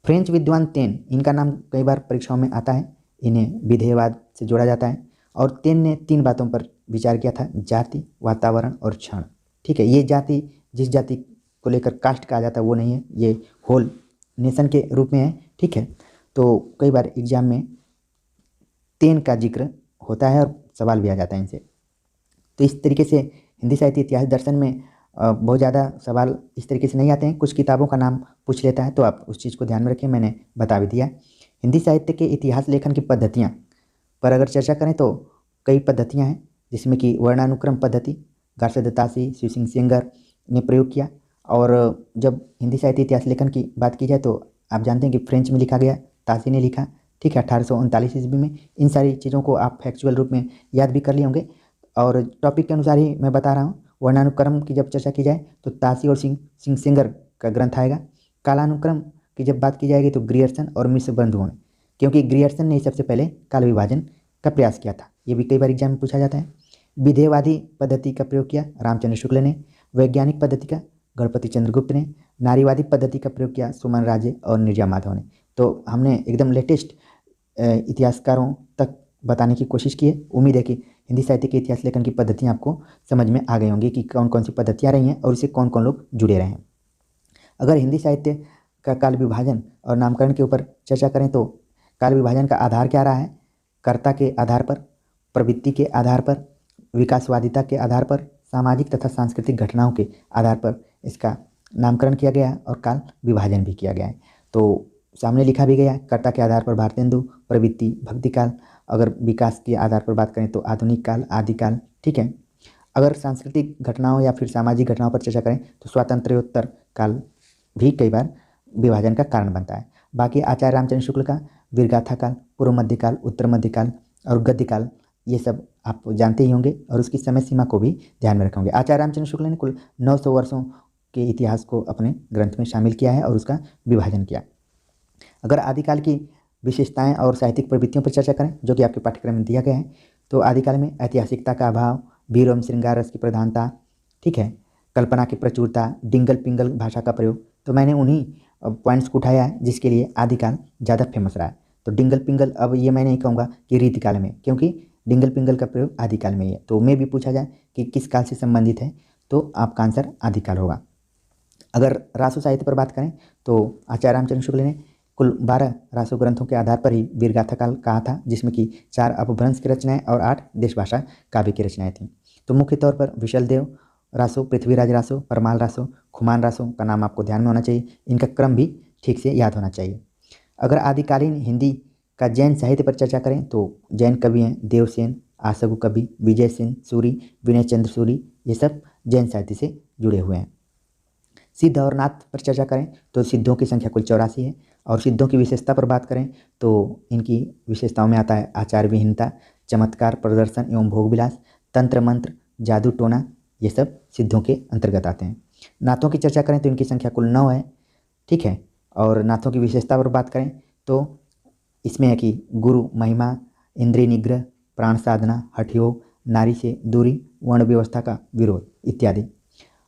फ्रेंच विद्वान तेन, इनका नाम कई बार परीक्षाओं में आता है, इन्हें विधेयवाद से जोड़ा जाता है। और तेन ने 3 बातों पर विचार किया था, जाति, वातावरण और क्षण। ठीक है, ये जाति जिस जाति को लेकर कास्ट कहा जाता है वो नहीं है, ये होल नेशन के रूप में है। ठीक है, तो कई बार एग्जाम में तेन का जिक्र होता है और सवाल भी आ जाता है इनसे। तो इस तरीके से हिंदी साहित्य इतिहास दर्शन में बहुत ज़्यादा सवाल इस तरीके से नहीं आते हैं। कुछ किताबों का नाम पूछ लेता है, तो आप उस चीज़ को ध्यान में रखें, मैंने बता भी दिया। हिंदी साहित्य के इतिहास लेखन की पद्धतियाँ पर अगर चर्चा करें तो कई पद्धतियाँ हैं, जिसमें कि वर्णानुक्रम पद्धति गार्सद तासी, शिव सिंह सेंगर ने प्रयोग किया। और जब हिंदी साहित्य इतिहास लेखन की बात की जाए तो आप जानते हैं कि फ्रेंच में लिखा गया, तासी ने लिखा। ठीक है, 1839 ईस्वी में। इन सारी चीज़ों को आप फैक्चुअल रूप में याद भी कर लिए होंगे और टॉपिक के अनुसार ही मैं बता रहा हूँ। वर्णानुक्रम की जब चर्चा की जाए तो तासी और सिंह सेंगर का ग्रंथ आएगा। कालानुक्रम की जब बात की जाएगी तो ग्रियर्सन और मिश्र बंधुओं ने, क्योंकि ग्रियर्सन ने सबसे पहले काल विभाजन का प्रयास किया था, ये भी कई बार एग्जाम में पूछा जाता है। विधेयवादी पद्धति का प्रयोग किया रामचंद्र शुक्ल ने। वैज्ञानिक पद्धति का गणपति चंद्रगुप्त ने। नारीवादी पद्धति का प्रयोग किया सुमन राजे और निर्जा माधव ने। तो हमने एकदम लेटेस्ट इतिहासकारों तक बताने की कोशिश की है। उम्मीद है कि हिंदी साहित्य के इतिहास लेखन की पद्धतियाँ आपको समझ में आ गई होंगी कि कौन कौन सी पद्धतियाँ रही हैं और इससे कौन कौन लोग जुड़े रहे हैं। अगर हिंदी साहित्य का काल विभाजन और नामकरण के ऊपर चर्चा करें तो काल विभाजन का आधार क्या रहा है? कर्ता के आधार पर, प्रवृत्ति के आधार पर, विकासवादिता के आधार पर, सामाजिक तथा सांस्कृतिक घटनाओं के आधार पर इसका नामकरण किया गया है और काल विभाजन भी किया गया है। तो सामने लिखा भी गया है, कर्ता के आधार पर भारतेंदु, प्रवृत्ति भक्ति काल, अगर विकास के आधार पर बात करें तो आधुनिक काल, आदिकाल। ठीक है, अगर सांस्कृतिक घटनाओं या फिर सामाजिक घटनाओं पर चर्चा करें तो स्वातंत्र्योत्तर काल भी कई बार विभाजन का कारण बनता है। बाकी आचार्य रामचंद्र शुक्ल का वीरगाथा काल, पूर्व मध्यकाल, उत्तर मध्यकाल और गद्यकाल, ये सब आप जानते ही होंगे और उसकी समय सीमा को भी ध्यान में रखेंगे। आचार्य रामचंद्र शुक्ल ने कुल 900 वर्षों के इतिहास को अपने ग्रंथ में शामिल किया है और उसका विभाजन किया। अगर आदिकाल की विशेषताएं और साहित्यिक प्रवृत्तियों पर चर्चा करें जो कि आपके पाठ्यक्रम में दिया गया है, तो आदिकाल में ऐतिहासिकता का अभाव, वीर एवं श्रृंगार रस की प्रधानता, ठीक है, कल्पना की प्रचुरता, डिंगल पिंगल भाषा का प्रयोग। तो मैंने उन्हीं पॉइंट्स को उठाया है जिसके लिए आदिकाल ज़्यादा फेमस रहा है। तो डिंगल पिंगल, अब ये मैं नहीं कहूँगा कि रीतिकाल में, क्योंकि डिंगल पिंगल का प्रयोग आदिकाल में ही है। तो मैं भी पूछा जाए कि किस काल से संबंधित है तो आपका आंसर आदिकाल होगा। अगर रासो साहित्य पर बात करें तो आचार्य रामचंद्र शुक्ल ने कुल 12 रासो ग्रंथों के आधार पर ही वीरगाथा काल कहा था, जिसमें कि 4 अपभ्रंश की रचनाएं और 8 देशभाषा काव्य की रचनाएं थीं। तो मुख्य तौर पर विशलदेव रासो, पृथ्वीराज रासो, परमाल रासो, खुमान रासो का नाम आपको ध्यान में होना चाहिए। इनका क्रम भी ठीक से याद होना चाहिए। अगर आदिकालीन हिंदी का जैन साहित्य पर चर्चा करें तो जैन कवि हैं देवसेन, आसगु कवि, विजय सेन सूरी, विनय चंद्र सूरी, ये सब जैन साहित्य से जुड़े हुए हैं। सिद्ध और नाथ पर चर्चा करें तो सिद्धों की संख्या कुल 84 है। और सिद्धों की विशेषता पर बात करें तो इनकी विशेषताओं में आता है आचार विहीनता, चमत्कार, प्रदर्शन एवं भोग विलास, तंत्र मंत्र, जादू टोना, ये सब सिद्धों के अंतर्गत आते हैं। नाथों की चर्चा करें तो इनकी संख्या कुल 9 है। ठीक है, और नाथों की विशेषता पर बात करें तो इसमें है कि गुरु महिमा, इंद्रिय निग्रह, प्राण साधना, हठयोग, नारी से दूरी, वर्ण व्यवस्था का विरोध इत्यादि।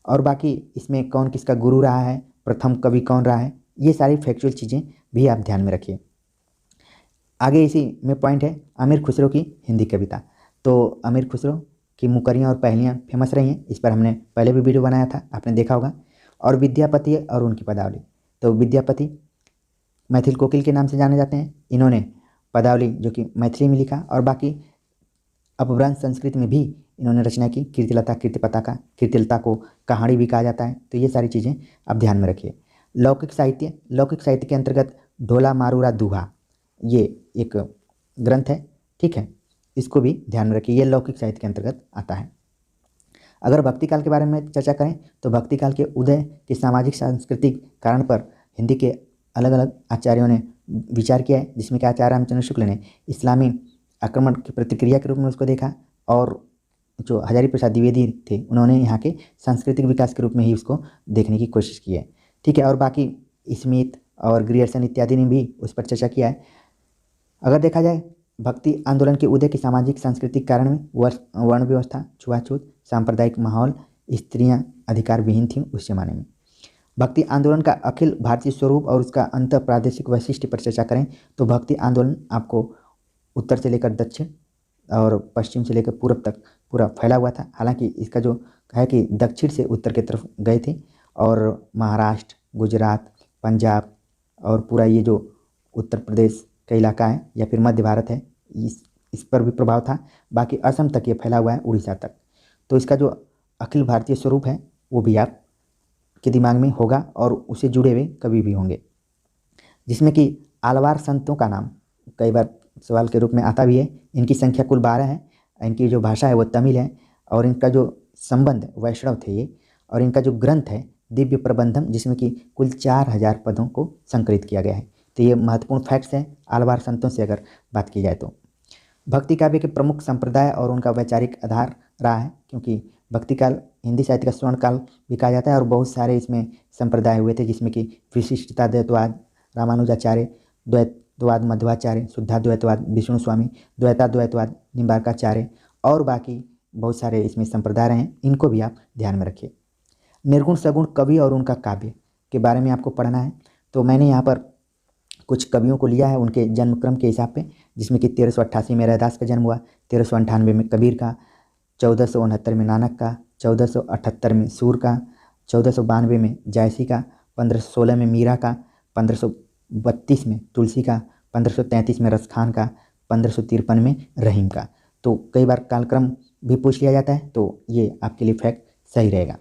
और बाकी इसमें कौन किसका गुरु रहा है, प्रथम कवि कौन रहा है, ये सारी फैक्चुअल चीज़ें भी आप ध्यान में रखिए। आगे इसी में पॉइंट है अमीर खुसरो की हिंदी कविता। तो अमीर खुसरो की मुकरियाँ और पहेलियाँ फेमस रही हैं, इस पर हमने पहले भी वीडियो बनाया था, आपने देखा होगा। और विद्यापति और उनकी पदावली, तो विद्यापति मैथिल कोकिल के नाम से जाने जाते हैं। इन्होंने पदावली जो कि मैथिली में लिखा और बाकी अपभ्रंश संस्कृत में भी इन्होंने रचना की। कीर्तिलता, कीर्तिपताका, कीर्तिलता को कहानी भी कहा जाता है। तो ये सारी चीज़ें आप ध्यान में रखिए। लौकिक साहित्य के अंतर्गत ढोला मारूरा दुहा, ये एक ग्रंथ है। ठीक है, इसको भी ध्यान में रखिए, ये लौकिक साहित्य के अंतर्गत आता है। अगर भक्ति काल के बारे में चर्चा करें तो भक्ति काल के उदय के सामाजिक सांस्कृतिक कारण पर हिंदी के अलग अलग आचार्यों ने विचार किया है, जिसमें कि आचार्य रामचंद्र शुक्ल ने इस्लामी आक्रमण की प्रतिक्रिया के रूप में उसको देखा और जो हजारी प्रसाद द्विवेदी थे उन्होंने यहाँ के सांस्कृतिक विकास के रूप में ही उसको देखने की कोशिश की है। ठीक है, और बाकी स्मिथ और ग्रियर्सन इत्यादि ने भी उस पर चर्चा किया है। अगर देखा जाए भक्ति आंदोलन के उदय के सामाजिक सांस्कृतिक कारण में वर्ण व्यवस्था, छुआछूत, सांप्रदायिक माहौल, स्त्रियां अधिकार विहीन थीं उस जमाने में। भक्ति आंदोलन का अखिल भारतीय स्वरूप और उसका अंत प्रादेशिक वैशिष्ट्य पर चर्चा करें तो भक्ति आंदोलन आपको उत्तर से लेकर दक्षिण और पश्चिम से लेकर पूरब तक पूरा फैला हुआ था। हालांकि इसका जो है कि दक्षिण से उत्तर की तरफ गए थे और महाराष्ट्र, गुजरात, पंजाब और पूरा ये जो उत्तर प्रदेश का इलाका है या फिर मध्य भारत है इस पर भी प्रभाव था। बाकी असम तक ये फैला हुआ है, उड़ीसा तक। तो इसका जो अखिल भारतीय स्वरूप है वो भी आप के दिमाग में होगा और उससे जुड़े हुए कवि भी होंगे, जिसमें कि आलवार संतों का नाम कई बार सवाल के रूप में आता भी है। इनकी संख्या कुल 12 है। इनकी जो भाषा है वो तमिल है और इनका जो संबंध वैष्णव थे ये, और इनका जो ग्रंथ है दिव्य प्रबंधम, जिसमें कि कुल 4000 पदों को संकलित किया गया है। तो ये महत्वपूर्ण फैक्ट्स हैं आलवार संतों से अगर बात की जाए तो। भक्ति काव्य के प्रमुख संप्रदाय और उनका वैचारिक आधार रहा है, क्योंकि भक्ति काल हिंदी साहित्य का स्वर्ण काल भी कहा जाता है और बहुत सारे इसमें संप्रदाय हुए थे, जिसमें कि विशिष्टता द्वैतवाद, रामानुजाचार्य द्वैतवाद, मध्वाचार्य, शुद्धाद्वैतवाद, विष्णु स्वामी, द्वैताद्वैतवाद, निम्बार्काचार्य और बाकी बहुत सारे इसमें संप्रदाय हैं। इनको भी आप ध्यान में रखिए। निर्गुण सगुण कवि और उनका काव्य के बारे में आपको पढ़ना है। तो मैंने यहाँ पर कुछ कवियों को लिया है उनके जन्म क्रम के हिसाब पे, जिसमें कि 1388 में रैदास का जन्म हुआ, 1398 में कबीर का, 1469 में नानक का, 1478 में सूर का, 1492 में जायसी का, 1516 में मीरा का, 1532 में तुलसी का, 1533 में रसखान का, 1553 में रहीम का। तो कई बार कालक्रम भी पूछ लिया जाता है, तो ये आपके लिए फैक्ट सही रहेगा।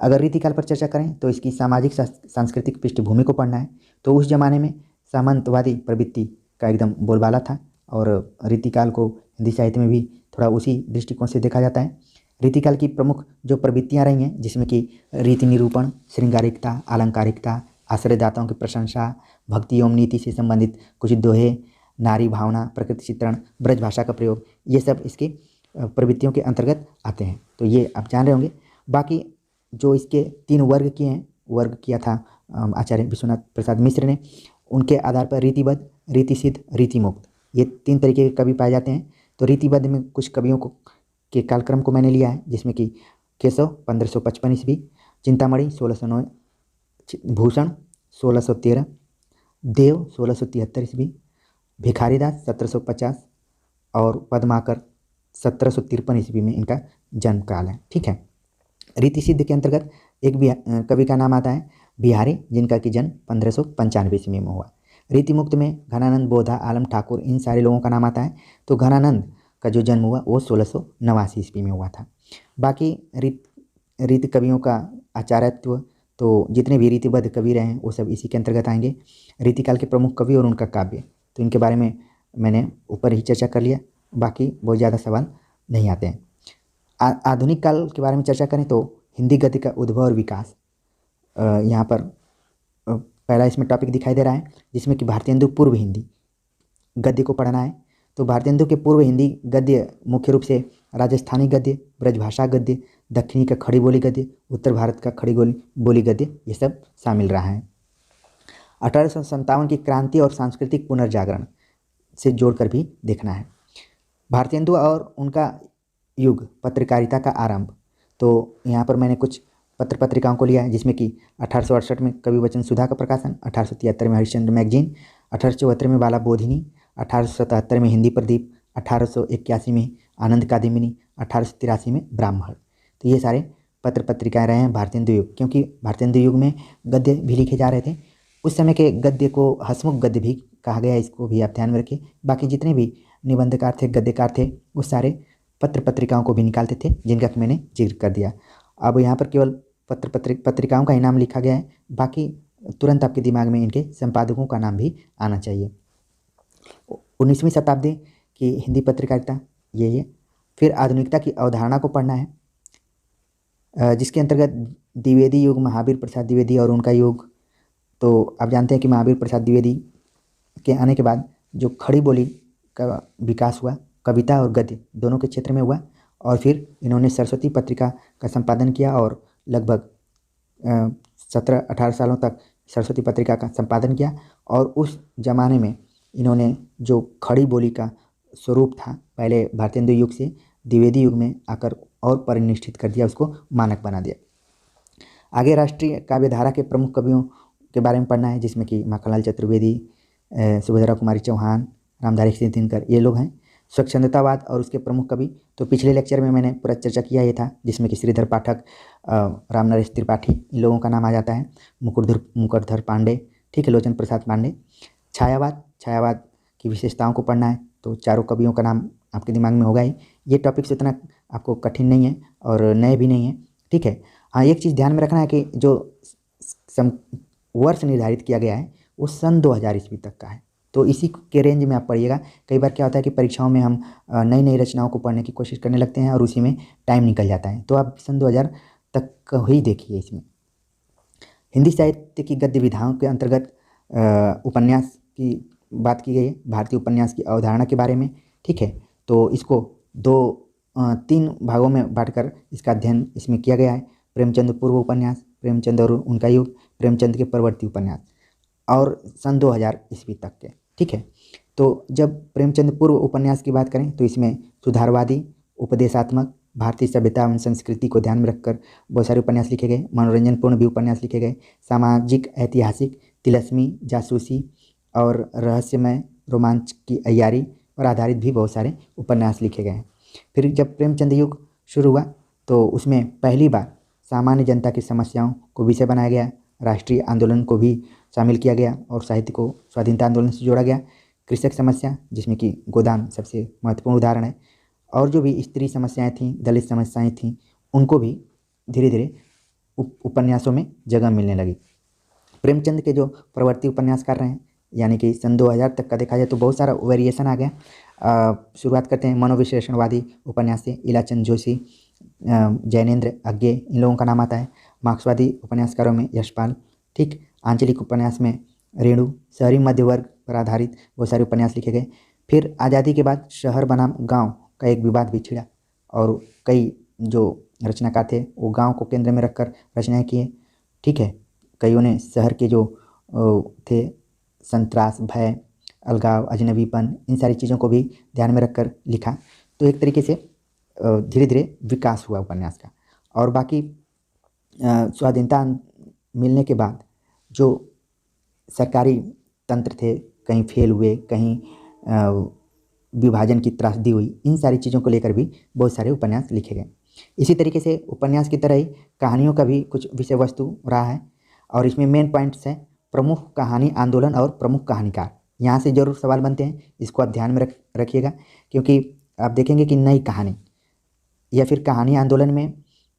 अगर रीतिकाल पर चर्चा करें तो इसकी सामाजिक सांस्कृतिक पृष्ठभूमि को पढ़ना है। तो उस जमाने में सामंतवादी प्रवृत्ति का एकदम बोलबाला था और रीतिकाल को हिंदी साहित्य में भी थोड़ा उसी दृष्टिकोण से देखा जाता है। रीतिकाल की प्रमुख जो प्रवृत्तियाँ रही हैं, जिसमें कि रीति निरूपण, श्रृंगारिकता, अलंकारिकता, आश्रयदाताओं की प्रशंसा, भक्ति एवं नीति से संबंधित कुछ दोहे, नारी भावना, प्रकृति चित्रण, ब्रज भाषा का प्रयोग, ये सब इसकी प्रवृत्तियों के अंतर्गत आते हैं। तो ये आप जान रहे होंगे। बाकी जो इसके 3 वर्ग किए हैं, वर्ग किया था आचार्य विश्वनाथ प्रसाद मिश्र ने, उनके आधार पर रीतिबद्ध, रीतिसिद्ध, रीतिमुक्त, ये 3 तरीके के कवि पाए जाते हैं। तो रीतिबद्ध में कुछ कवियों को के कालक्रम को मैंने लिया है, जिसमें कि केशव 1555 ईस्वी, चिंतामणि 1609, भूषण 1613, देव 1673 ईस्वी, भिखारीदास 1750 और पद्माकर 1753 ईस्वी में इनका जन्म काल है। ठीक है। रीति सिद्ध के अंतर्गत एक भी कवि का नाम आता है बिहारी, जिनका कि जन्म 1595 ईस्वी में हुआ। रीति मुक्त में घनानंद, बोधा, आलम ठाकुर, इन सारे लोगों का नाम आता है। तो घनानंद का जो जन्म हुआ वो 1689 ईस्वी में हुआ था। बाकी रीति कवियों का आचार्यत्व, तो जितने भी रीतिबद्ध कवि रहे हैं वो सब इसी के अंतर्गत आएंगे। रीतिकाल के प्रमुख कवि और उनका काव्य, तो इनके बारे में मैंने ऊपर ही चर्चा कर लिया, बाकी बहुत ज़्यादा सवाल नहीं आते हैं। आधुनिक काल के बारे में चर्चा करें तो हिंदी गद्य का उद्भव और विकास, यहाँ पर पहला इसमें टॉपिक दिखाई दे रहा है, जिसमें कि भारतेंदु पूर्व हिंदी गद्य को पढ़ना है। तो भारतेंदु के पूर्व हिंदी गद्य मुख्य रूप से राजस्थानी गद्य, ब्रजभाषा गद्य, दक्षिणी का खड़ी बोली गद्य, उत्तर भारत का खड़ी बोली गद्य, ये सब शामिल रहा है। 1857 की क्रांति और सांस्कृतिक पुनर्जागरण से जोड़कर भी देखना है। भारतेंदु और उनका युग, पत्रकारिता का आरंभ, तो यहाँ पर मैंने कुछ पत्र पत्रिकाओं को लिया है, जिसमें कि 1868 में कवि वचन सुधा का प्रकाशन, 1873 में हरिश्चंद्र मैगजीन, 1874 में बाला बोधिनी, 1877 में हिंदी प्रदीप, 1881 में आनंद कादिमिनी, 1883 में ब्राह्मण। तो ये सारे पत्र पत्रिकाएँ रहे हैं भारतेंदु युग, क्योंकि भारतेंदु युग में गद्य भी लिखे जा रहे थे। उस समय के गद्य को हंसमुख गद्य भी कहा गया, इसको भी आप ध्यान में रखिए। बाकी जितने भी निबंधकार थे, गद्यकार थे, वो सारे पत्र पत्रिकाओं को भी निकालते थे, जिनका मैंने जिक्र कर दिया। अब यहाँ पर केवल पत्रिकाओं का ही नाम लिखा गया है, बाकी तुरंत आपके दिमाग में इनके संपादकों का नाम भी आना चाहिए। 19वीं शताब्दी की हिंदी पत्रकारिता ये। फिर आधुनिकता की अवधारणा को पढ़ना है, जिसके अंतर्गत द्विवेदी युग, महावीर प्रसाद द्विवेदी और उनका युग। तो आप जानते हैं कि महावीर प्रसाद द्विवेदी के आने के बाद जो खड़ी बोली का विकास हुआ, कविता और गद्य दोनों के क्षेत्र में हुआ, और फिर इन्होंने सरस्वती पत्रिका का संपादन किया और लगभग 17-18 सालों तक सरस्वती पत्रिका का संपादन किया। और उस जमाने में इन्होंने जो खड़ी बोली का स्वरूप था पहले भारतेंदु युग से द्विवेदी युग में आकर और परिनिष्ठित कर दिया, उसको मानक बना दिया। आगे राष्ट्रीय काव्यधारा के प्रमुख कवियों के बारे में पढ़ना है, जिसमें कि माखनलाल चतुर्वेदी, सुभद्रा कुमारी चौहान, रामधारी सिंह दिनकर, ये लोग हैं। स्वच्छंदतावाद और उसके प्रमुख कवि, तो पिछले लेक्चर में मैंने पूरा चर्चा किया ये था, जिसमें कि श्रीधर पाठक, रामनरेश त्रिपाठी, इन लोगों का नाम आ जाता है। मुकुटधर पांडे, ठीक है, लोचन प्रसाद पांडे। छायावाद की विशेषताओं को पढ़ना है, तो चारों कवियों का नाम आपके दिमाग में होगा ही। ये टॉपिक्स इतना आपको कठिन नहीं है और नए भी नहीं है, ठीक है। हाँ, एक चीज़ ध्यान में रखना है कि जो वर्ष निर्धारित किया गया है वो सन 2000 ईस्वी तक का है, तो इसी के रेंज में आप पढ़िएगा। कई बार क्या होता है कि परीक्षाओं में हम नई नई रचनाओं को पढ़ने की कोशिश करने लगते हैं और उसी में टाइम निकल जाता है, तो आप सन 2000 तक का ही देखिए। इसमें हिंदी साहित्य की गद्य विधाओं के अंतर्गत उपन्यास की बात की गई है, भारतीय उपन्यास की अवधारणा के बारे में, ठीक है। तो इसको 3 भागों में बांटकर इसका अध्ययन इसमें किया गया है। प्रेमचंद पूर्व उपन्यास, प्रेमचंद और उनका युग, प्रेमचंद के परवर्ती उपन्यास, और सन 2000 ईस्वी तक के, ठीक है। तो जब प्रेमचंद पूर्व उपन्यास की बात करें तो इसमें सुधारवादी, उपदेशात्मक, भारतीय सभ्यता एवं संस्कृति को ध्यान में रखकर बहुत सारे उपन्यास लिखे गए। मनोरंजनपूर्ण भी उपन्यास लिखे गए। सामाजिक, ऐतिहासिक, तिलस्मी, जासूसी और रहस्यमय, रोमांच की अय्यारी पर आधारित भी बहुत सारे उपन्यास लिखे गए हैं। फिर जब प्रेमचंद युग शुरू हुआ तो उसमें पहली बार सामान्य जनता की समस्याओं को विषय बनाया गया, राष्ट्रीय आंदोलन को भी शामिल किया गया और साहित्य को स्वाधीनता आंदोलन से जोड़ा गया। कृषक समस्या, जिसमें कि गोदान सबसे महत्वपूर्ण उदाहरण है, और जो भी स्त्री समस्याएं थीं, दलित समस्याएं थीं, उनको भी धीरे धीरे उपन्यासों में जगह मिलने लगी। प्रेमचंद के जो प्रवर्ती उपन्यासकार रहे हैं, यानी कि सन 2000 तक का देखा जाए तो बहुत सारा वेरिएशन आ गया। शुरुआत करते हैं मनोविश्लेषणवादी उपन्यास से। इलाचंद जोशी, जैनेन्द्र अज्ञे, इन लोगों का नाम आता है। मार्क्सवादी उपन्यासकारों में यशपाल, ठीक। आंचलिक उपन्यास में रेणु। शहरी मध्य वर्ग पर आधारित बहुत सारे उपन्यास लिखे गए। फिर आज़ादी के बाद शहर बनाम गांव का एक विवाद भी छिड़ा और कई जो रचनाकार थे वो गांव को केंद्र में रखकर रचनाएं किए, ठीक है। कईयों ने शहर के जो थे संत्रास, भय, अलगाव, अजनबीपन, इन सारी चीज़ों को भी ध्यान में रखकर लिखा। तो एक तरीके से धीरे धीरे विकास हुआ उपन्यास का। और बाकी स्वाधीनता मिलने के बाद जो सरकारी तंत्र थे, कहीं फेल हुए, कहीं विभाजन की त्रासदी हुई, इन सारी चीज़ों को लेकर भी बहुत सारे उपन्यास लिखे गए। इसी तरीके से उपन्यास की तरह ही कहानियों का भी कुछ विषय वस्तु रहा है और इसमें मेन पॉइंट्स हैं प्रमुख कहानी आंदोलन और प्रमुख कहानीकार। यहाँ से जरूर सवाल बनते हैं, इसको आप ध्यान में रखिएगा, क्योंकि आप देखेंगे कि नई कहानी या फिर कहानी आंदोलन में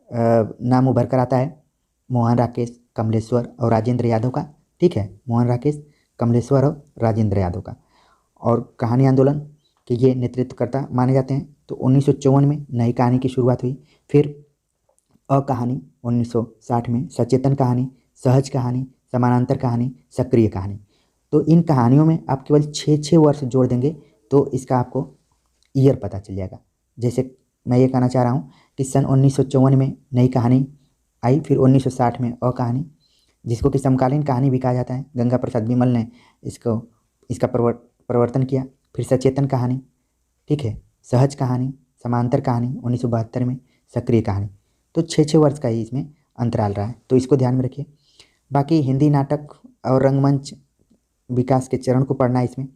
नाम उभर कर आता है मोहन राकेश, कमलेश्वर और राजेंद्र यादव का, ठीक है। मोहन राकेश, कमलेश्वर और राजेंद्र यादव का, और कहानी आंदोलन के ये नेतृत्वकर्ता माने जाते हैं। तो 1954 में नई कहानी की शुरुआत हुई। फिर अकहानी 1960 में, सचेतन कहानी, सहज कहानी, समानांतर कहानी, सक्रिय कहानी। तो इन कहानियों में आप केवल 6 वर्ष जोड़ देंगे तो इसका आपको ईयर पता चल जाएगा। जैसे मैं ये कहना चाह रहा हूँ कि सन 1954 में नई कहानी आई, फिर 1960 में अकहानी, जिसको कि समकालीन कहानी भी कहा जाता है। गंगा प्रसाद बिमल ने इसका प्रवर्तन किया। फिर सचेतन कहानी, ठीक है, सहज कहानी, समांतर कहानी 1972 में, सक्रिय कहानी। तो 6 वर्ष का ही इसमें अंतराल रहा है, तो इसको ध्यान में रखिए। बाकी हिंदी नाटक और रंगमंच विकास के चरण को पढ़ना है इसमें,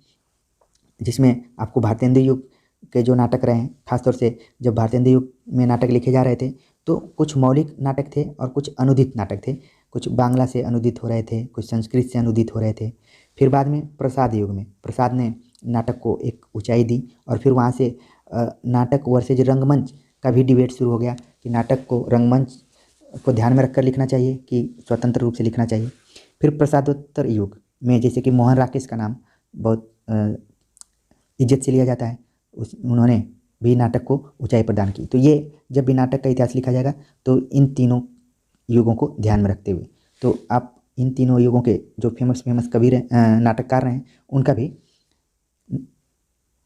जिसमें आपको भारतेंदु युग के जो नाटक रहे हैं, खासतौर से जब भारतेंदु युग में नाटक लिखे जा रहे थे तो कुछ मौलिक नाटक थे और कुछ अनुदित नाटक थे। कुछ बांग्ला से अनुदित हो रहे थे, कुछ संस्कृत से अनुदित हो रहे थे। फिर बाद में प्रसाद युग में प्रसाद ने नाटक को एक ऊंचाई दी और फिर वहाँ से नाटक वर्सेज रंगमंच का भी डिबेट शुरू हो गया कि नाटक को रंगमंच को ध्यान में रखकर लिखना चाहिए कि स्वतंत्र रूप से लिखना चाहिए। फिर प्रसादोत्तर युग में जैसे कि मोहन राकेश का नाम बहुत इज्जत से लिया जाता है, उन्होंने भी नाटक को ऊंचाई प्रदान की। तो ये जब भी नाटक का इतिहास लिखा जाएगा तो इन तीनों युगों को ध्यान में रखते हुए, तो आप इन तीनों युगों के जो फेमस कवि नाटककार रहे हैं उनका भी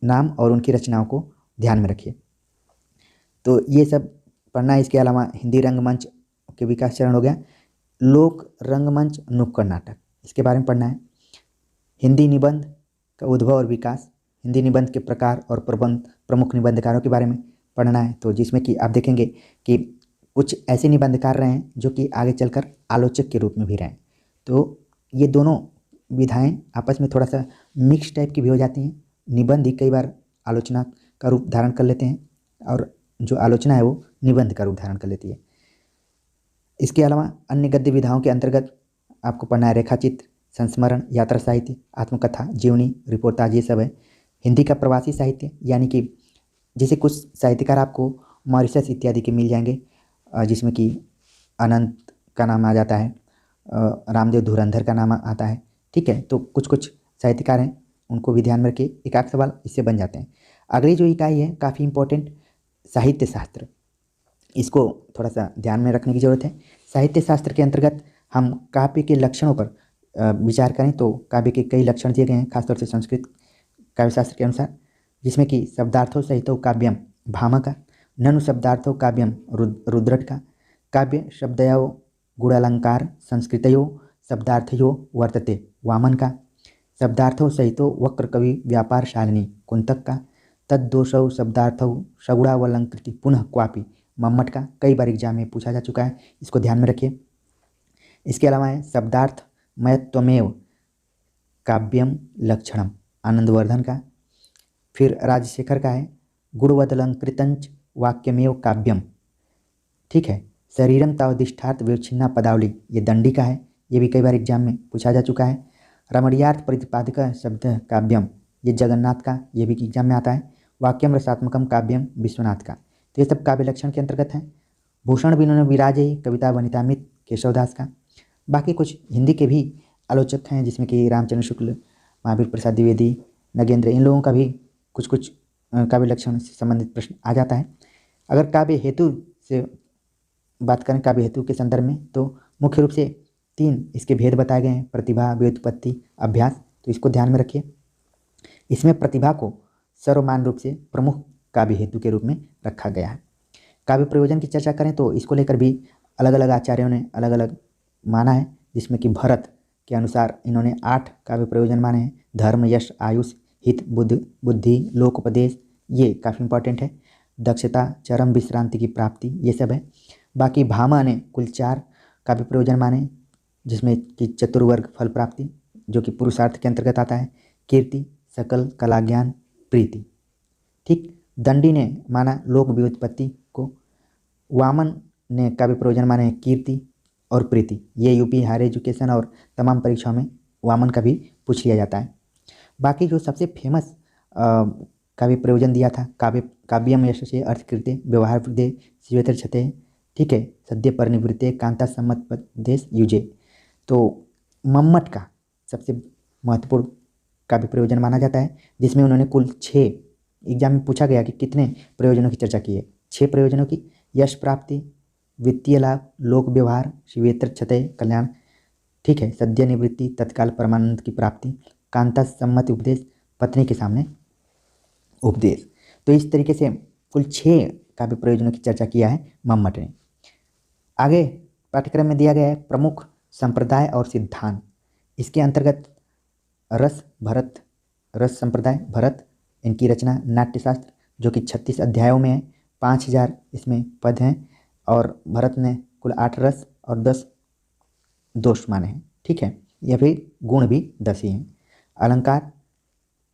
नाम और उनकी रचनाओं को ध्यान में रखिए। तो ये सब पढ़ना है। इसके अलावा हिंदी रंगमंच के विकास चरण हो गया। लोक रंगमंच नुक्कड़ नाटक, इसके बारे में पढ़ना है। हिंदी निबंध का उद्भव और विकास, हिंदी निबंध के प्रकार और प्रबंध प्रमुख निबंधकारों के बारे में पढ़ना है, तो जिसमें कि आप देखेंगे कि कुछ ऐसे निबंधकार रहे हैं जो कि आगे चलकर आलोचक के रूप में भी रहे। तो ये दोनों विधाएं आपस में थोड़ा सा मिक्स टाइप की भी हो जाती हैं। निबंध ही कई बार आलोचना का रूप धारण कर लेते हैं और जो आलोचना है वो निबंध का रूप धारण कर लेती है। इसके अलावा अन्य गद्य विधाओं के अंतर्गत आपको पढ़ना है रेखाचित्र, संस्मरण, यात्रा साहित्य, आत्मकथा, जीवनी, रिपोर्टाज, ये सब है। हिंदी का प्रवासी साहित्य, यानी कि जैसे कुछ साहित्यकार आपको मॉरिशस इत्यादि के मिल जाएंगे, जिसमें कि अनंत का नाम आ जाता है, रामदेव धुरंधर का नाम आता है। ठीक है, तो कुछ कुछ साहित्यकार हैं, उनको भी ध्यान में रखिए, एक आध सवाल इससे बन जाते हैं। अगली जो इकाई है काफ़ी इंपॉर्टेंट, साहित्य शास्त्र, इसको थोड़ा सा ध्यान में रखने की ज़रूरत है। साहित्य शास्त्र के अंतर्गत हम काव्य के लक्षणों पर विचार करें तो काव्य के कई लक्षण दिए गए हैं, खासतौर से संस्कृत काव्यशास्त्र के अनुसार, जिसमें कि शब्दार्थो सहितो काव्यम भामा का, ननु शब्दार्थो काव्यम रुद्रट का, काव्य शब्दयो गुणालंकार संस्कृतयो शब्दार्थयो वर्तते वामन का, शब्दार्थो सहितो वक्र कवि व्यापार शालिनी कुंतक का, तद्दोषौ शब्दार्थौ सगुणावलंकृति पुनः क्वापि मम्मट का। कई बार एग्जाम में पूछा जा चुका है, इसको ध्यान में रखिए। इसके अलावा है शब्दार्थ मयत्वमेव काव्यम लक्षणम आनंदवर्धन का। फिर राजशेखर का है गुणवदलंकृतंच वाक्यमेव काव्यम। ठीक है, शरीरम तावदिष्ठार्थ विवच्छिन्ना पदावली, ये दंडी का है, ये भी कई बार एग्जाम में पूछा जा चुका है। रमणीयार्थ प्रतिपादक शब्द काव्यम, ये जगन्नाथ का, ये भी एग्जाम में आता है। वाक्यम रसात्मकम काव्यम विश्वनाथ का। तो ये सब काव्य लक्षण के अंतर्गत हैं। भूषण विनोन विराजय कविता वनितामित केशवदास का। बाकी कुछ हिंदी के भी आलोचक हैं, जिसमें कि रामचंद्र शुक्ल, महावीर प्रसाद द्विवेदी, नगेंद्र, इन लोगों का भी कुछ कुछ काव्य लक्षण से संबंधित प्रश्न आ जाता है। अगर काव्य हेतु से बात करें, काव्य हेतु के संदर्भ में, तो मुख्य रूप से 3 इसके भेद बताए गए हैं, प्रतिभा, व्युत्पत्ति, अभ्यास। तो इसको ध्यान में रखिए। इसमें प्रतिभा को सर्वमान्य रूप से प्रमुख काव्य हेतु के रूप में रखा गया है। काव्य प्रयोजन की चर्चा करें तो इसको लेकर भी अलग अलग आचार्यों ने अलग अलग माना है, जिसमें कि भरत के अनुसार इन्होंने 8 काव्य प्रयोजन माने हैं। धर्म, यश, आयुष, हित, बुद्धि, लोकोपदेश, ये काफ़ी इंपॉर्टेंट है। दक्षता, चरम विश्रांति की प्राप्ति, ये सब है। बाकी भामा ने कुल 4 काव्य प्रयोजन माने, जिसमें कि चतुर्वर्ग फल प्राप्ति, जो कि पुरुषार्थ के अंतर्गत आता है, कीर्ति, सकल कला ज्ञान, प्रीति। ठीक, दंडी ने माना लोक व्युत्पत्ति को। वामन ने काव्य प्रयोजन माने कीर्ति और प्रीति। ये यूपी हायर एजुकेशन और तमाम परीक्षाओं में वामन का भी पूछ लिया जाता है। बाकी जो सबसे फेमस काव्य प्रयोजन दिया था, काव्यम यशसे अर्थकृत्य व्यवहार वृद्धे शिवेतर छते, ठीक है, सद्य परिनिवृत्ते कांता सम्मतपदेश युजे। तो मम्मट का सबसे महत्वपूर्ण काव्य प्रयोजन माना जाता है, जिसमें उन्होंने कुल 6, एग्जाम में पूछा गया कि कितने प्रयोजनों की चर्चा की है, 6 प्रयोजनों की। यश प्राप्ति, वित्तीय लाभ, लोक व्यवहार, शिवेतर छतय कल्याण, ठीक है, सद्य निवृत्ति, तत्काल परमानंद की प्राप्ति, कांता सम्मति उपदेश, पत्नी के सामने उपदेश। तो इस तरीके से कुल 6 काव्य प्रयोजनों की चर्चा किया है मम्मट ने। आगे पाठ्यक्रम में दिया गया है प्रमुख संप्रदाय और सिद्धांत। इसके अंतर्गत रस संप्रदाय भरत, इनकी रचना नाट्यशास्त्र, जो कि 36 अध्यायों में है, 5000 इसमें पद हैं, और भरत ने कुल 8 रस और 10 दोष माने हैं। ठीक है, यह भी गुण भी 10 ही हैं। अलंकार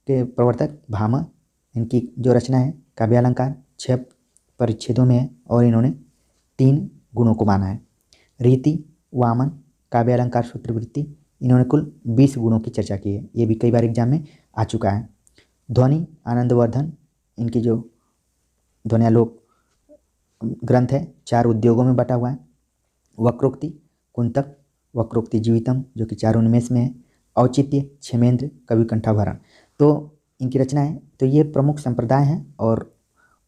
के प्रवर्तक भामा, इनकी जो रचना है काव्यालंकार 6 परिच्छेदों में है, और इन्होंने 3 गुणों को माना है। रीति, वामन, काव्यालंकार, सूत्रवृत्ति, इन्होंने कुल 20 गुणों की चर्चा की है। ये भी कई बार एग्जाम में आ चुका है। ध्वनि, आनंदवर्धन, इनकी जो ध्वन्यालोक ग्रंथ है 4 उद्योगों में बटा हुआ है। वक्रोक्ति, कुंतक, वक्रोक्ति जीवितम, जो कि 4 उन्मेष में है। औचित्य, क्षेमेंद्र, कवि कंठाभरण, तो इनकी रचना है। तो ये प्रमुख संप्रदाय हैं और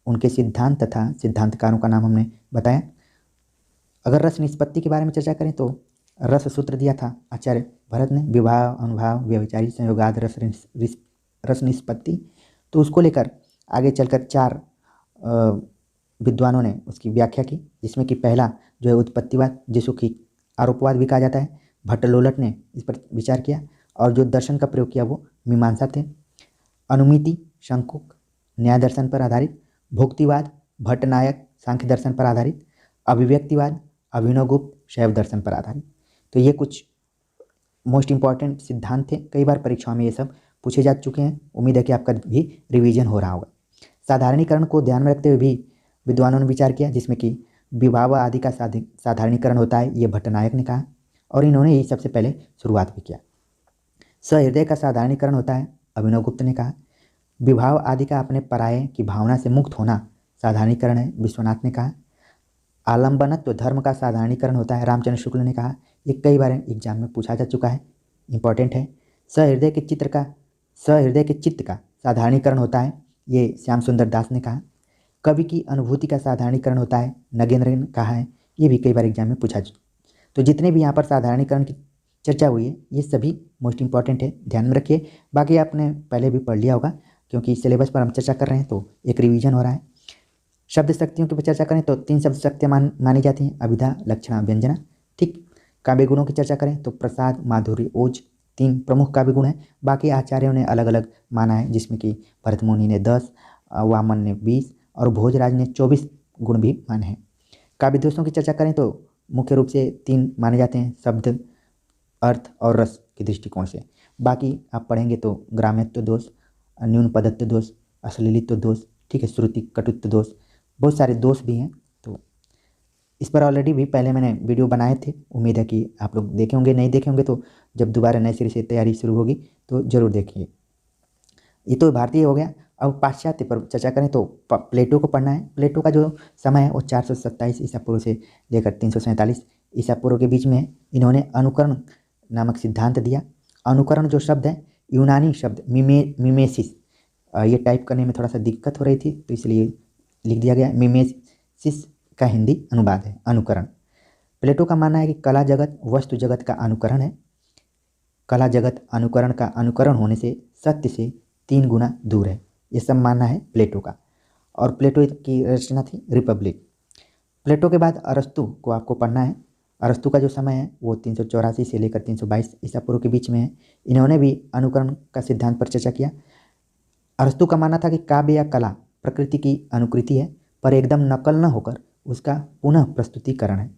उनके सिद्धांत तथा सिद्धांतकारों का नाम हमने बताया। अगर रस निष्पत्ति के बारे में चर्चा करें तो रस सूत्र दिया था आचार्य भरत ने, विवाह, अनुभाव, व्यभिचारी, संयोगाद, रस निष्पत्ति। तो उसको लेकर आगे चलकर 4 विद्वानों ने उसकी व्याख्या की, जिसमें कि पहला जो है उत्पत्तिवाद, जिसको कि आरोपवाद भी कहा जाता है, भट्टलोलट ने इस पर विचार किया, और जो दर्शन का प्रयोग किया वो मीमांसा थे। अनुमिति, शंकुक न्याय दर्शन पर आधारित, भुक्तिवाद भट्टनायक सांख्य दर्शन पर आधारित, अभिव्यक्तिवाद अभिनवगुप्त शैव दर्शन पर आधारित। तो ये कुछ मोस्ट इंपॉर्टेंट सिद्धांत थे, कई बार परीक्षाओं में ये सब पूछे जा चुके हैं। उम्मीद है कि आपका भी रिवीजन हो रहा होगा। साधारणीकरण को ध्यान में रखते हुए भी विद्वानों ने विचार किया, जिसमें कि विभाव आदि का साधारणीकरण होता है, ये भट्टनायक ने कहा और इन्होंने ही सबसे पहले शुरुआत भी किया। सहृदय का साधारणीकरण होता है, अभिनवगुप्त ने कहा। विभाव आदि का अपने पराये की भावना से मुक्त होना साधारणीकरण है, विश्वनाथ ने कहा। आलम्बनत्व धर्म का साधारणीकरण होता है, रामचंद्र शुक्ल ने कहा। ये कई बार एग्जाम में पूछा जा चुका है, इंपॉर्टेंट है। सहृदय के चित्त का साधारणीकरण होता है, ये श्याम सुंदर दास ने कहा। कवि की अनुभूति का साधारणीकरण होता है, नगेंद्र ने कहा है। ये भी कई बार एग्जाम में पूछा। तो जितने भी यहाँ पर साधारणीकरण की चर्चा हुई है ये सभी मोस्ट इंपॉर्टेंट है, ध्यान में रखिए। बाकी आपने पहले भी पढ़ लिया होगा, क्योंकि सिलेबस पर हम चर्चा कर रहे हैं तो एक रिवीजन हो रहा है। शब्द शक्तियों की चर्चा करें तो 3 शब्द शक्तियाँ मानी जाती हैं, अभिधा लक्षणा व्यंजना। ठीक। काव्य गुणों की चर्चा करें तो प्रसाद माधुर्य ओज 3 प्रमुख काव्य गुण हैं। बाकी आचार्यों ने अलग अलग माना है, जिसमें कि भरतमुनि ने 10, वामन ने 20 और भोजराज ने 24 गुण भी माने हैं। काव्य दोषों की चर्चा करें तो मुख्य रूप से 3 माने जाते हैं, शब्द अर्थ और रस के दृष्टिकोण से। बाकी आप पढ़ेंगे तो ग्राम्यत्व दोष, न्यून पदत्व दोष, अश्लीलित्व दोष, ठीक है, श्रुति कटुत्व दोष, बहुत सारे दोष भी हैं। तो इस पर ऑलरेडी भी पहले मैंने वीडियो बनाए थे, उम्मीद है कि आप लोग देखे होंगे। नहीं देखे होंगे तो जब दोबारा नए सिरे से तैयारी शुरू होगी तो ज़रूर देखिए। ये तो भारतीय हो गया। अब पाश्चात्य पर चर्चा करें तो प्लेटो को पढ़ना है। प्लेटो का जो समय है वो 427 ईसा पूर्व से लेकर 347 ईसा पूर्व के बीच में है। इन्होंने अनुकरण नामक सिद्धांत दिया। अनुकरण जो शब्द है यूनानी शब्द मिमेसिस, ये टाइप करने में थोड़ा सा दिक्कत हो रही थी तो इसलिए लिख दिया गया। मिमेसिस का हिंदी अनुवाद है अनुकरण। प्लेटो का मानना है कि कला जगत वस्तु जगत का अनुकरण है। कला जगत अनुकरण का अनुकरण होने से सत्य से 3 गुना दूर है, ये सब मानना है प्लेटो का। और प्लेटो की रचना थी रिपब्लिक। प्लेटो के बाद अरस्तु को आपको पढ़ना है। अरस्तु का जो समय है वो 384 से लेकर 322 ईसा पूर्व के बीच में है। इन्होंने भी अनुकरण का सिद्धांत पर चर्चा किया। अरस्तु का मानना था कि काव्य या कला प्रकृति की अनुकृति है, पर एकदम नकल न होकर उसका पुनः प्रस्तुतिकरण है।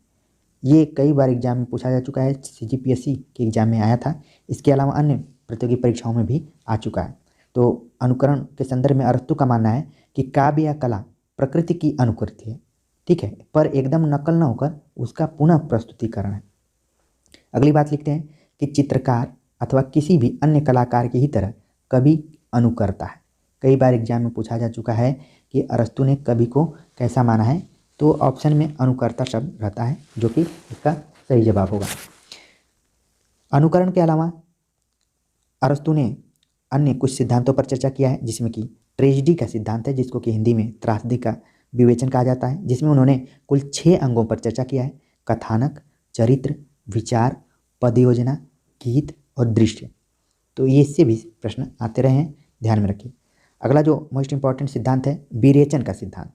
ये कई बार एग्जाम में पूछा जा चुका है, CGPSC के एग्जाम में आया था, इसके अलावा अन्य प्रतियोगी परीक्षाओं में भी आ चुका है। तो अनुकरण के संदर्भ में अरस्तु का मानना है कि काव्य या कला प्रकृति की अनुकृति है, ठीक है, पर एकदम नकल न होकर उसका पुनः प्रस्तुतिकरण है। अगली बात लिखते हैं कि चित्रकार अथवा किसी भी अन्य कलाकार की ही तरह कवि अनुकरता है। कई बार एग्जाम में पूछा जा चुका है कि अरस्तु ने कवि को कैसा माना है, तो ऑप्शन में अनुकर्ता शब्द रहता है, जो कि इसका सही जवाब होगा। अनुकरण के अलावा अरस्तु ने अन्य कुछ सिद्धांतों पर चर्चा किया है, जिसमें कि ट्रेजेडी का सिद्धांत है, जिसको कि हिंदी में त्रासदी का विवेचन कहा जाता है, जिसमें उन्होंने कुल 6 अंगों पर चर्चा किया है। कथानक, चरित्र, विचार, पदयोजना, गीत और दृश्य। तो ये इससे भी प्रश्न आते रहे हैं, ध्यान में रखिए। अगला जो मोस्ट इंपॉर्टेंट सिद्धांत है विरेचन का सिद्धांत।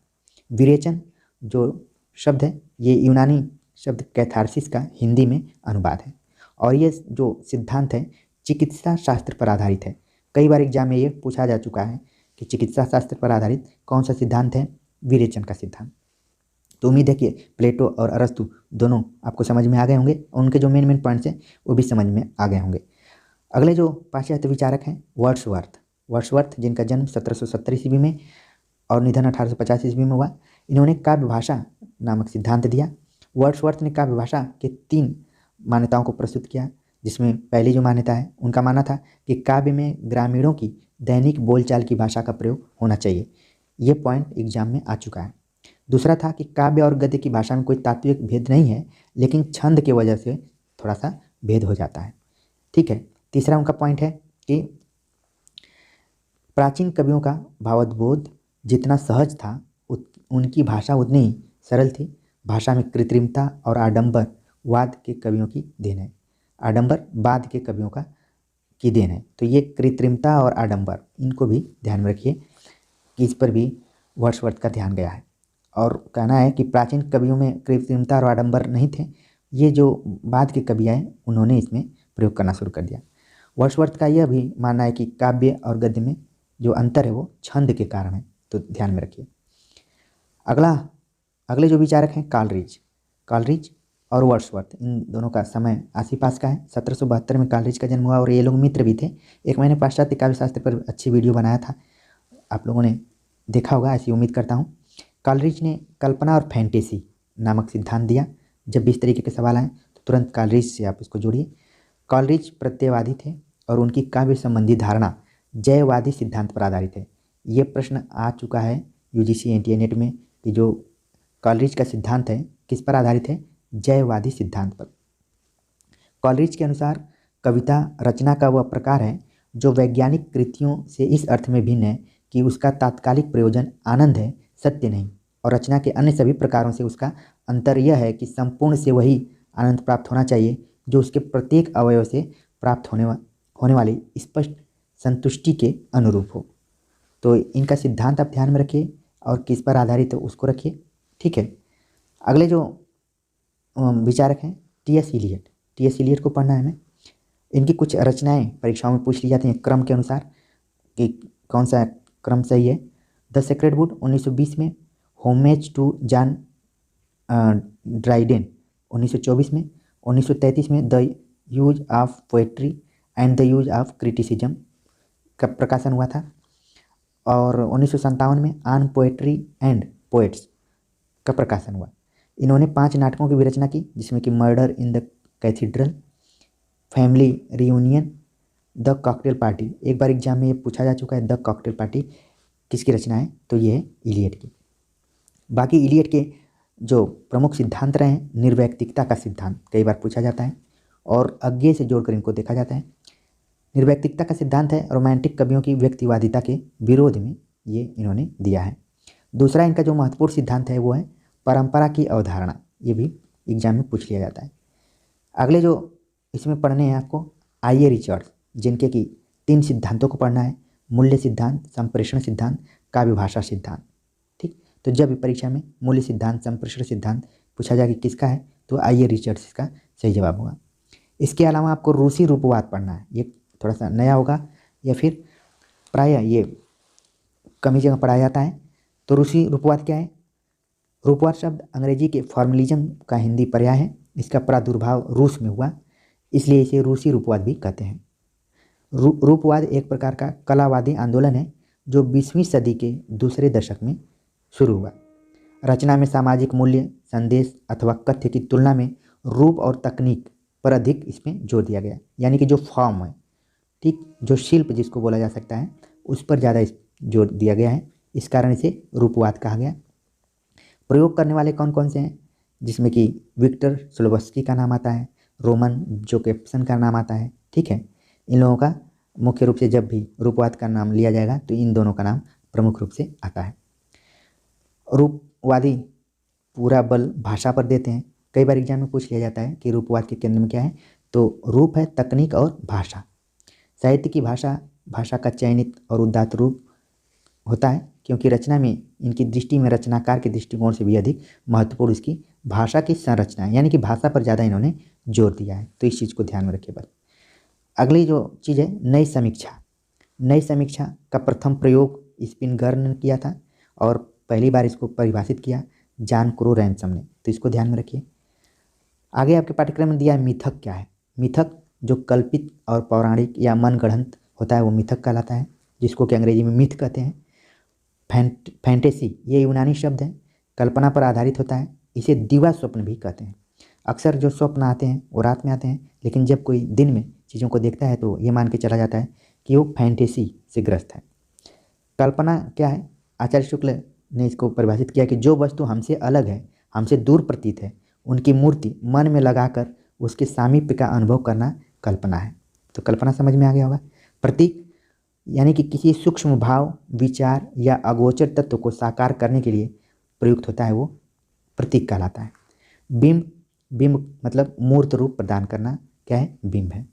विरेचन जो शब्द है ये यूनानी शब्द कैथारसिस का हिंदी में अनुवाद है, और ये जो सिद्धांत है चिकित्सा शास्त्र पर आधारित है। कई बार एग्जाम में ये पूछा जा चुका है कि चिकित्सा शास्त्र पर आधारित कौन सा सिद्धांत है, विरेचन का सिद्धांत। तो उम्मीद है कि प्लेटो और अरस्तु दोनों आपको समझ में आ गए होंगे, उनके जो मेन पॉइंट्स हैं वो भी समझ में आ गए होंगे। अगले जो पाश्चात्य विचारक हैं वर्ड्सवर्थ, जिनका जन्म 1770 ईस्वी में और निधन 1850 ईस्वी में हुआ। इन्होंने काव्य भाषा नामक सिद्धांत दिया। वर्ड्सवर्थ ने काव्य भाषा के 3 मान्यताओं को प्रस्तुत किया, जिसमें पहली जो मान्यता है उनका मानना था कि काव्य में ग्रामीणों की दैनिक बोलचाल की भाषा का प्रयोग होना चाहिए। ये पॉइंट एग्जाम में आ चुका है। दूसरा था कि काव्य और गद्य की भाषा में कोई तात्विक भेद नहीं है, लेकिन छंद के वजह से थोड़ा सा भेद हो जाता है, ठीक है। तीसरा उनका पॉइंट है कि प्राचीन कवियों का भावोद्बोध जितना सहज था उनकी भाषा उतनी ही सरल थी। भाषा में कृत्रिमता और आडंबरवाद के कवियों की देन है, आडंबरवाद के कवियों की देन है। तो ये कृत्रिमता और आडंबर, इनको भी ध्यान में रखिए कि इस पर भी वर्ड्सवर्थ का ध्यान गया है। और कहना है कि प्राचीन कवियों में कृत्रिमता और आडंबर नहीं थे, ये जो बाद के कवि आए उन्होंने इसमें प्रयोग करना शुरू कर दिया। वर्ड्सवर्थ का यह भी मानना है कि काव्य और गद्य में जो अंतर है वो छंद के कारण है, तो ध्यान में रखिए। अगले जो विचारक हैं कालरीज और वर्ड्सवर्थ, इन दोनों का समय आस-पास का है। 1772 में कालरीज का जन्म हुआ और ये लोग मित्र भी थे। एक मैंने पाश्चात्य काव्य शास्त्र पर अच्छी वीडियो बनाया था, आप लोगों ने देखा होगा, ऐसी उम्मीद करता हूँ। कालरीज ने कल्पना और फैंटेसी नामक सिद्धांत दिया। जब भी इस तरीके के सवाल आए तो तुरंत कालरीज से आप इसको जोड़िए। कालरीज प्रत्ययवादी थे और उनकी काव्य संबंधी धारणा जयवादी सिद्धांत पर आधारित है। ये प्रश्न आ चुका है यूजीसी एनटीए नेट में कि जो कालरीज का सिद्धांत है किस पर आधारित है? जयवादी सिद्धांत पर। कालरीज के अनुसार कविता रचना का वह प्रकार है जो वैज्ञानिक कृतियों से इस अर्थ में भिन्न है कि उसका तात्कालिक प्रयोजन आनंद है, सत्य नहीं, और रचना के अन्य सभी प्रकारों से उसका अंतर यह है कि संपूर्ण से वही आनंद प्राप्त होना चाहिए जो उसके प्रत्येक अवयव से प्राप्त होने वाली स्पष्ट संतुष्टि के अनुरूप हो। तो इनका सिद्धांत आप ध्यान में रखिए और किस पर आधारित है उसको रखिए, ठीक है। अगले जो विचारक हैं टी.एस. इलियट को पढ़ना है हमें। इनकी कुछ रचनाएं परीक्षाओं में पूछ ली जाती हैं क्रम के अनुसार कि कौन सा क्रम सही है। द सेक्रेड वुड 1920 में, होमेज टू जॉन ड्राइडेन 1924 में, 1933 में the use of poetry and the use of criticism का प्रकाशन हुआ था, और 1957 में ऑन पोएट्री एंड पोएट्स का प्रकाशन हुआ। इन्होंने 5 नाटकों की भी रचना की जिसमें कि murder in the cathedral, family reunion, the cocktail party. एक बार एग्जाम में ये पूछा जा चुका है, द कॉकटेल पार्टी किसकी रचना है? तो ये है इलियट की। बाकी इलियट के जो प्रमुख सिद्धांत रहे हैं, निर्वैयक्तिकता का सिद्धांत कई बार पूछा जाता है और अज्ञेय से जोड़कर इनको देखा जाता है। निर्वैयक्तिकता का सिद्धांत है रोमांटिक कवियों की व्यक्तिवादिता के विरोध में ये इन्होंने दिया है। दूसरा इनका जो महत्वपूर्ण सिद्धांत है वो है परंपरा की अवधारणा, ये भी एग्जाम में पूछ लिया जाता है। अगले जो इसमें पढ़ने हैं आपको आई.ए. रिचर्ड्स, जिनके कि 3 सिद्धांतों को पढ़ना है, मूल्य सिद्धांत, संप्रेषण सिद्धांत, काव्य भाषा सिद्धांत, ठीक। तो जब भी परीक्षा में मूल्य सिद्धांत, संप्रेषण सिद्धांत पूछा जाए कि किसका है तो आई.ए. रिचर्ड्स इसका सही जवाब होगा। इसके अलावा आपको रूसी रूपवाद पढ़ना है, ये थोड़ा सा नया होगा या फिर प्रायः ये कम ही जगह पढ़ाया जाता है। तो रूसी रूपवाद क्या है? रूपवाद शब्द अंग्रेजी के फॉर्मलिज्म का हिंदी पर्याय है। इसका प्रादुर्भाव रूस में हुआ, इसलिए इसे रूसी रूपवाद भी कहते हैं। रूपवाद एक प्रकार का कलावादी आंदोलन है जो 20वीं सदी के दूसरे दशक में शुरू हुआ। रचना में सामाजिक मूल्य, संदेश अथवा कथ्य की तुलना में रूप और तकनीक पर अधिक इसमें जोर दिया गया, यानी कि जो फॉर्म है, ठीक, जो शिल्प जिसको बोला जा सकता है उस पर ज़्यादा जोर दिया गया है, इस कारण इसे रूपवाद कहा गया। प्रयोग करने वाले कौन कौन से हैं? जिसमें कि विक्टर स्लोवस्की का नाम आता है, रोमन जोसेफसन का नाम आता है, ठीक है। इन लोगों का मुख्य रूप से जब भी रूपवाद का नाम लिया जाएगा तो इन दोनों का नाम प्रमुख रूप से आता है। रूपवादी पूरा बल भाषा पर देते हैं। कई बार एग्जाम में पूछ लिया जाता है कि रूपवाद के केंद्र में क्या है, तो रूप है तकनीक और भाषा। साहित्य की भाषा का चयनित और उदात्त रूप होता है, क्योंकि रचना में इनकी दृष्टि में रचनाकार के दृष्टिकोण से भी अधिक महत्वपूर्ण इसकी भाषा की संरचना है, यानी कि भाषा पर ज़्यादा इन्होंने जोर दिया है। तो इस चीज़ को ध्यान में रखिए बस। अगली जो चीज़ है नई समीक्षा का प्रथम प्रयोग स्पिनगर ने किया था और पहली बार इसको परिभाषित किया जॉन क्रो रैनसम ने, तो इसको ध्यान में रखिए। आगे आपके पाठ्यक्रम में दिया है मिथक क्या है। मिथक जो कल्पित और पौराणिक या मनगढ़ंत होता है वो मिथक कहलाता है, जिसको कि अंग्रेजी में मिथ कहते हैं। फैंटेसी ये यूनानी शब्द है, कल्पना पर आधारित होता है, इसे दिवा स्वप्न भी कहते हैं। अक्सर जो स्वप्न आते हैं वो रात में आते हैं, लेकिन जब कोई दिन में चीज़ों को देखता है तो ये मान के चला जाता है कि वो फैंटेसी से ग्रस्त है। कल्पना क्या है? आचार्य शुक्ल ने इसको परिभाषित किया कि जो वस्तु हमसे अलग है, हमसे दूर प्रतीत है, उनकी मूर्ति मन में लगाकर उसके सामीप्य का अनुभव करना कल्पना है। तो कल्पना समझ में आ गया होगा। प्रतीक यानी कि किसी सूक्ष्म भाव, विचार या अगोचर तत्व को साकार करने के लिए प्रयुक्त होता है, वो प्रतीक कहलाता है। बिंब मतलब मूर्त रूप प्रदान करना क्या है? बिंब है।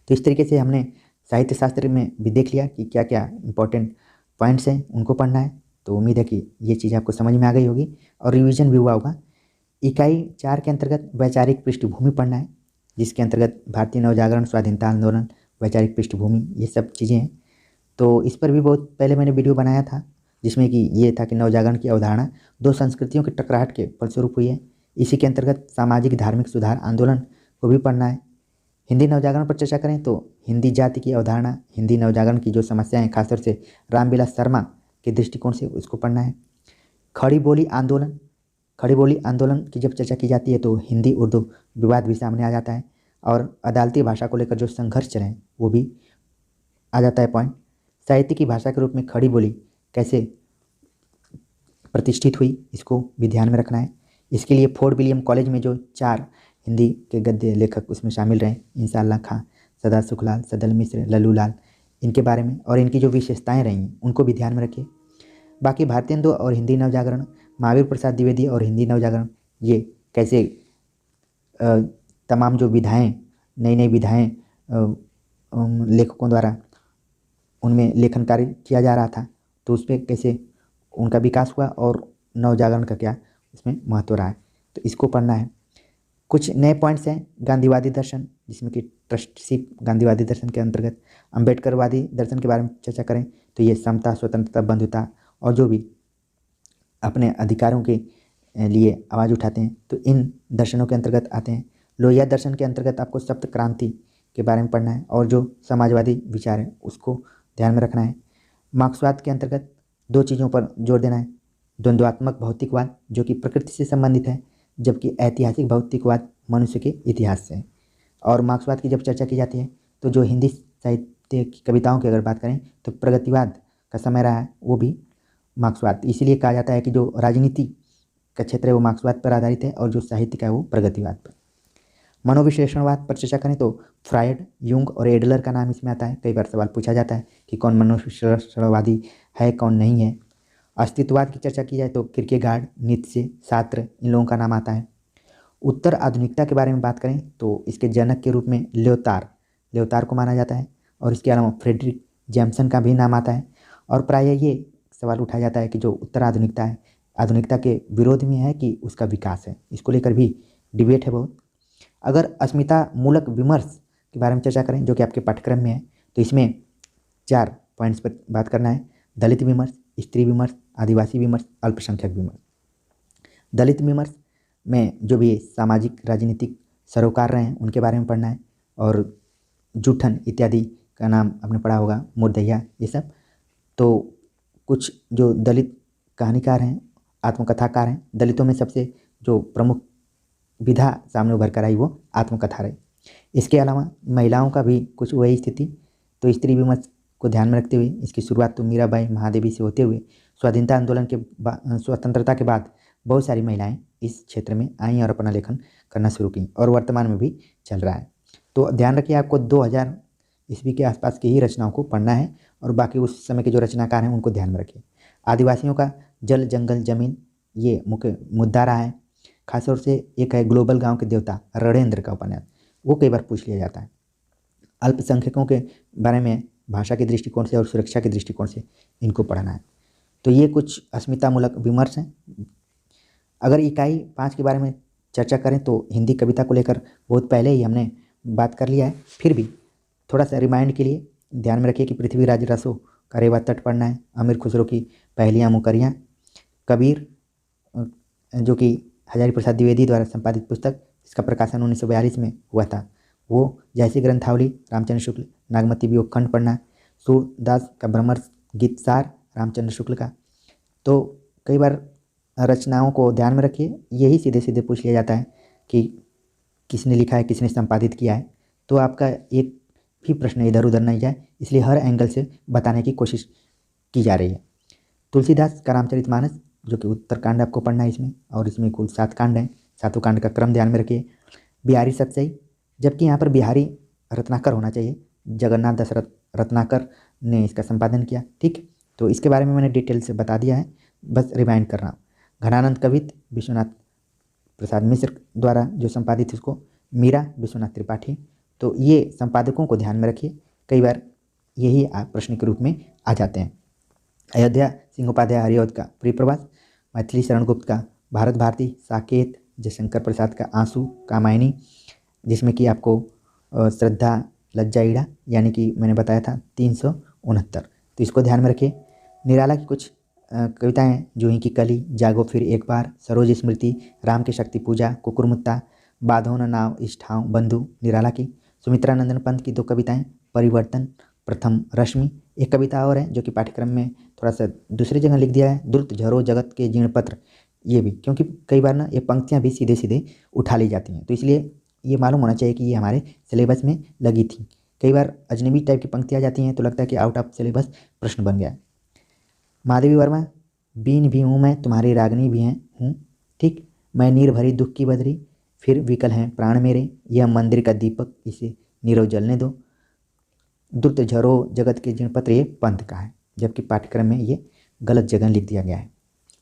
तो इस तरीके से हमने साहित्य शास्त्र में भी देख लिया कि क्या क्या इंपॉर्टेंट पॉइंट्स हैं, उनको पढ़ना है। तो उम्मीद है कि ये चीज़ आपको समझ में आ गई होगी और रिवीजन भी हुआ होगा। इकाई 4 के अंतर्गत वैचारिक पृष्ठभूमि पढ़ना है, जिसके अंतर्गत भारतीय नवजागरण, स्वाधीनता आंदोलन, वैचारिक पृष्ठभूमि, ये सब चीज़ें हैं। तो इस पर भी बहुत पहले मैंने वीडियो बनाया था, जिसमें कि ये था कि नवजागरण की अवधारणा दो संस्कृतियों के टकराहट के फलस्वरूप हुई है। इसी के अंतर्गत सामाजिक धार्मिक सुधार आंदोलन को भी पढ़ना है। हिंदी नवजागरण पर चर्चा करें तो हिंदी जाति की अवधारणा, हिंदी नवजागरण की जो समस्याएं खासतौर से रामविलास शर्मा के दृष्टिकोण से उसको पढ़ना है। खड़ी बोली आंदोलन, खड़ी बोली आंदोलन की जब चर्चा की जाती है तो हिंदी उर्दू विवाद भी सामने आ जाता है, और अदालती भाषा को लेकर जो संघर्ष चले हैं वो भी आ जाता है पॉइंट। साहित्य की भाषा के रूप में खड़ी बोली कैसे प्रतिष्ठित हुई, इसको भी ध्यान में रखना है। इसके लिए फोर्ट विलियम कॉलेज में जो 4 हिंदी के गद्य लेखक उसमें शामिल रहे, इंसाअल्लाह खां, सदा सुखलाल, सदल मिश्र, लल्लूलाल, इनके बारे में और इनकी जो विशेषताएं रही उनको भी ध्यान में रखिए। बाकी भारतेंदु और हिंदी नवजागरण, महावीर प्रसाद द्विवेदी और हिंदी नवजागरण, ये कैसे तमाम जो विधाएँ, नई नई विधाएँ लेखकों द्वारा उनमें लेखन कार्य किया जा रहा था, तो उस पर कैसे उनका विकास हुआ और नवजागरण का क्या उसमें महत्व रहा है, तो इसको पढ़ना है। कुछ नए पॉइंट्स हैं। गांधीवादी दर्शन, जिसमें कि ट्रस्टशिप गांधीवादी दर्शन के अंतर्गत। अम्बेडकरवादी दर्शन के बारे में चर्चा करें तो ये समता, स्वतंत्रता, बंधुता और जो भी अपने अधिकारों के लिए आवाज़ उठाते हैं, तो इन दर्शनों के अंतर्गत आते हैं। लोहिया दर्शन के अंतर्गत आपको सप्त क्रांति के बारे में पढ़ना है और जो समाजवादी विचार है उसको ध्यान में रखना है। मार्क्सवाद के अंतर्गत 2 चीज़ों पर जोर देना है। द्वंद्वात्मक भौतिकवाद जो कि प्रकृति से संबंधित है, जबकि ऐतिहासिक भौतिकवाद मनुष्य के इतिहास से है। और मार्क्सवाद की जब चर्चा की जाती है तो जो हिंदी साहित्य की कविताओं की अगर बात करें तो प्रगतिवाद का समय रहा है, वो भी मार्क्सवाद। इसीलिए कहा जाता है कि जो राजनीति का क्षेत्र है वो मार्क्सवाद पर आधारित है और जो साहित्य का है वो प्रगतिवाद पर। मनोविश्लेषणवाद पर चर्चा करें तो फ्रायड, यूंग और एडलर का नाम इसमें आता है। कई बार सवाल पूछा जाता है कि कौन मनोविश्लेषणवादी है, कौन नहीं है। अस्तित्ववाद की चर्चा की जाए तो किर्केगार्ड, नीत्शे, सार्त्र, इन लोगों का नाम आता है। उत्तर आधुनिकता के बारे में बात करें तो इसके जनक के रूप में ल्योतार को माना जाता है, और इसके अलावा फ्रेडरिक जैम्सन का भी नाम आता है। और प्रायः ये सवाल उठाया जाता है कि जो उत्तर आधुनिकता है, आधुनिकता के विरोध में है कि उसका विकास है, इसको लेकर भी डिबेट है बहुत। अगर अस्मिता मूलक विमर्श के बारे में चर्चा करें जो कि आपके पाठ्यक्रम में है, तो इसमें 4 पॉइंट्स पर बात करना है। दलित विमर्श, स्त्री विमर्श, आदिवासी विमर्श, अल्पसंख्यक विमर्श। दलित विमर्श में जो भी सामाजिक राजनीतिक सरोकार रहे हैं उनके बारे में पढ़ना है, और जूठन इत्यादि का नाम आपने पढ़ा होगा, मुर्दैया, ये सब। तो कुछ जो दलित कहानीकार हैं, आत्मकथाकार हैं, दलितों में सबसे जो प्रमुख विधा सामने उभर कर आई वो आत्मकथा रही। इसके अलावा महिलाओं का भी कुछ वही स्थिति। तो स्त्री विमर्श को ध्यान में रखते हुए इसकी शुरुआत तो मीराबाई, महादेवी से होते हुए स्वाधीनता आंदोलन के स्वतंत्रता के बाद बहुत सारी महिलाएं इस क्षेत्र में आईं और अपना लेखन करना शुरू की, और वर्तमान में भी चल रहा है। तो ध्यान रखिए, आपको 2000 ईस्वी के आसपास की ही रचनाओं को पढ़ना है, और बाकी उस समय के जो रचनाकार हैं उनको ध्यान में रखिए। आदिवासियों का जल, जंगल, जमीन, ये मुख्य मुद्दा रहा है। खासतौर से एक है ग्लोबल गांव के देवता रणेंद्र का उपन्यास, वो कई बार पूछ लिया जाता है। अल्पसंख्यकों के बारे में भाषा के दृष्टिकोण से और सुरक्षा के दृष्टिकोण से इनको पढ़ना है। तो ये कुछ अस्मितामूलक विमर्श हैं। अगर इकाई 5 के बारे में चर्चा करें तो हिंदी कविता को लेकर बहुत पहले ही हमने बात कर लिया है, फिर भी थोड़ा सा रिमाइंड के लिए ध्यान में रखिए कि पृथ्वीराज रसो का रेवा तट पढ़ना है, अमीर खुसरो की पहेलियाँ मुकरियाँ, कबीर जो कि हजारी प्रसाद द्विवेदी द्वारा संपादित पुस्तक, इसका प्रकाशन 1942 में हुआ था, वो, जैसी ग्रंथावली रामचंद्र शुक्ल, नागमती वियोग खंड पढ़ना, सूरदास का भ्रमर गीत सार रामचंद्र शुक्ल का। तो कई बार रचनाओं को ध्यान में रखिए, यही सीधे सीधे पूछ लिया जाता है कि किसने लिखा है, किसने संपादित किया है, तो आपका एक भी प्रश्न इधर उधर नहीं जाए, इसलिए हर एंगल से बताने की कोशिश की जा रही है। तुलसीदास का रामचरितमानस जो कि उत्तरकांड आपको पढ़ना है इसमें, और इसमें कुल 7 कांड हैं, 7 कांड का क्रम ध्यान में रखिए। बिहारी सतसई, जबकि यहाँ पर बिहारी रत्नाकर होना चाहिए, जगन्नाथ दशरथ रत्नाकर ने इसका संपादन किया, ठीक। तो इसके बारे में मैंने डिटेल से बता दिया है, बस रिमाइंड कर रहा हूँ। घनानंद कवित विश्वनाथ प्रसाद मिश्र द्वारा जो संपादित है उसको, मीरा विश्वनाथ त्रिपाठी। तो ये संपादकों को ध्यान में रखिए, कई बार यही प्रश्न के रूप में आ जाते हैं। अयोध्या सिंहोपाध्याय हरिऔध का प्रियप्रवास, मैथिली शरण गुप्त का भारत भारती, साकेत जयशंकर प्रसाद का आंसू कामायनी, जिसमें कि आपको श्रद्धा लज्जा ईड़ा यानी कि मैंने बताया था 369, तो तो इसको ध्यान में रखिए। निराला की कुछ कविताएं जूही की कली, जागो फिर एक बार, सरोज स्मृति, राम की शक्ति पूजा, कुकुरमुत्ता, बाधो न नाव इष्ठाओं बंधु निराला की। सुमित्रा नंदन पंत की दो कविताएं, परिवर्तन, प्रथम रश्मि। एक कविता और है जो कि पाठ्यक्रम में थोड़ा सा दूसरी जगह लिख दिया है, दुर्त झरो जगत के जीर्ण पत्र। ये भी क्योंकि कई बार ना ये पंक्तियाँ भी सीधे सीधे उठा ली जाती हैं, तो इसलिए ये मालूम होना चाहिए कि ये हमारे सिलेबस में लगी थी। कई बार अजनबी टाइप की पंक्तियाँ आ जाती हैं तो लगता है कि आउट ऑफ सिलेबस प्रश्न बन गया। महादेवी वर्मा, बीन भी हूँ मैं तुम्हारी रागनी भी हैं हूँ, ठीक, मैं नीर भरी दुख की बदरी, फिर विकल हैं प्राण मेरे, यह मंदिर का दीपक इसे नीरव जलने दो। दुर्त झरो जगत के जिनपत्र ये पंत का है, जबकि पाठ्यक्रम में ये गलत जगह लिख दिया गया है।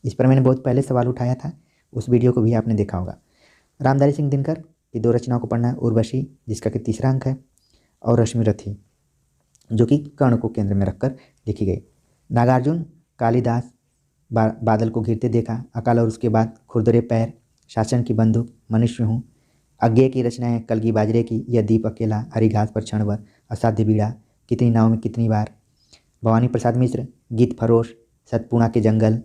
इस पर मैंने बहुत पहले सवाल उठाया था, उस वीडियो को भी आपने देखा होगा। रामधारी सिंह दिनकर की दो रचनाओं को पढ़ना है, उर्वशी जिसका कि तीसरा अंक है, और रश्मि रथी जो कि कर्ण को केंद्र में रखकर लिखी गई। नागार्जुन, कालिदास, बादल को घिरते देखा, अकाल और उसके बाद, खुरदरे पैर, शासन की बंदूक, मनुष्य हूँ। अज्ञेय की रचनाएं, कलगी बाजरे की, यह दीप अकेला, हरी घास पर क्षण भर, असाध्य बीड़ा, कितनी नाव में कितनी बार। भवानी प्रसाद मिश्र, गीत फरोश, सतपुड़ा के जंगल,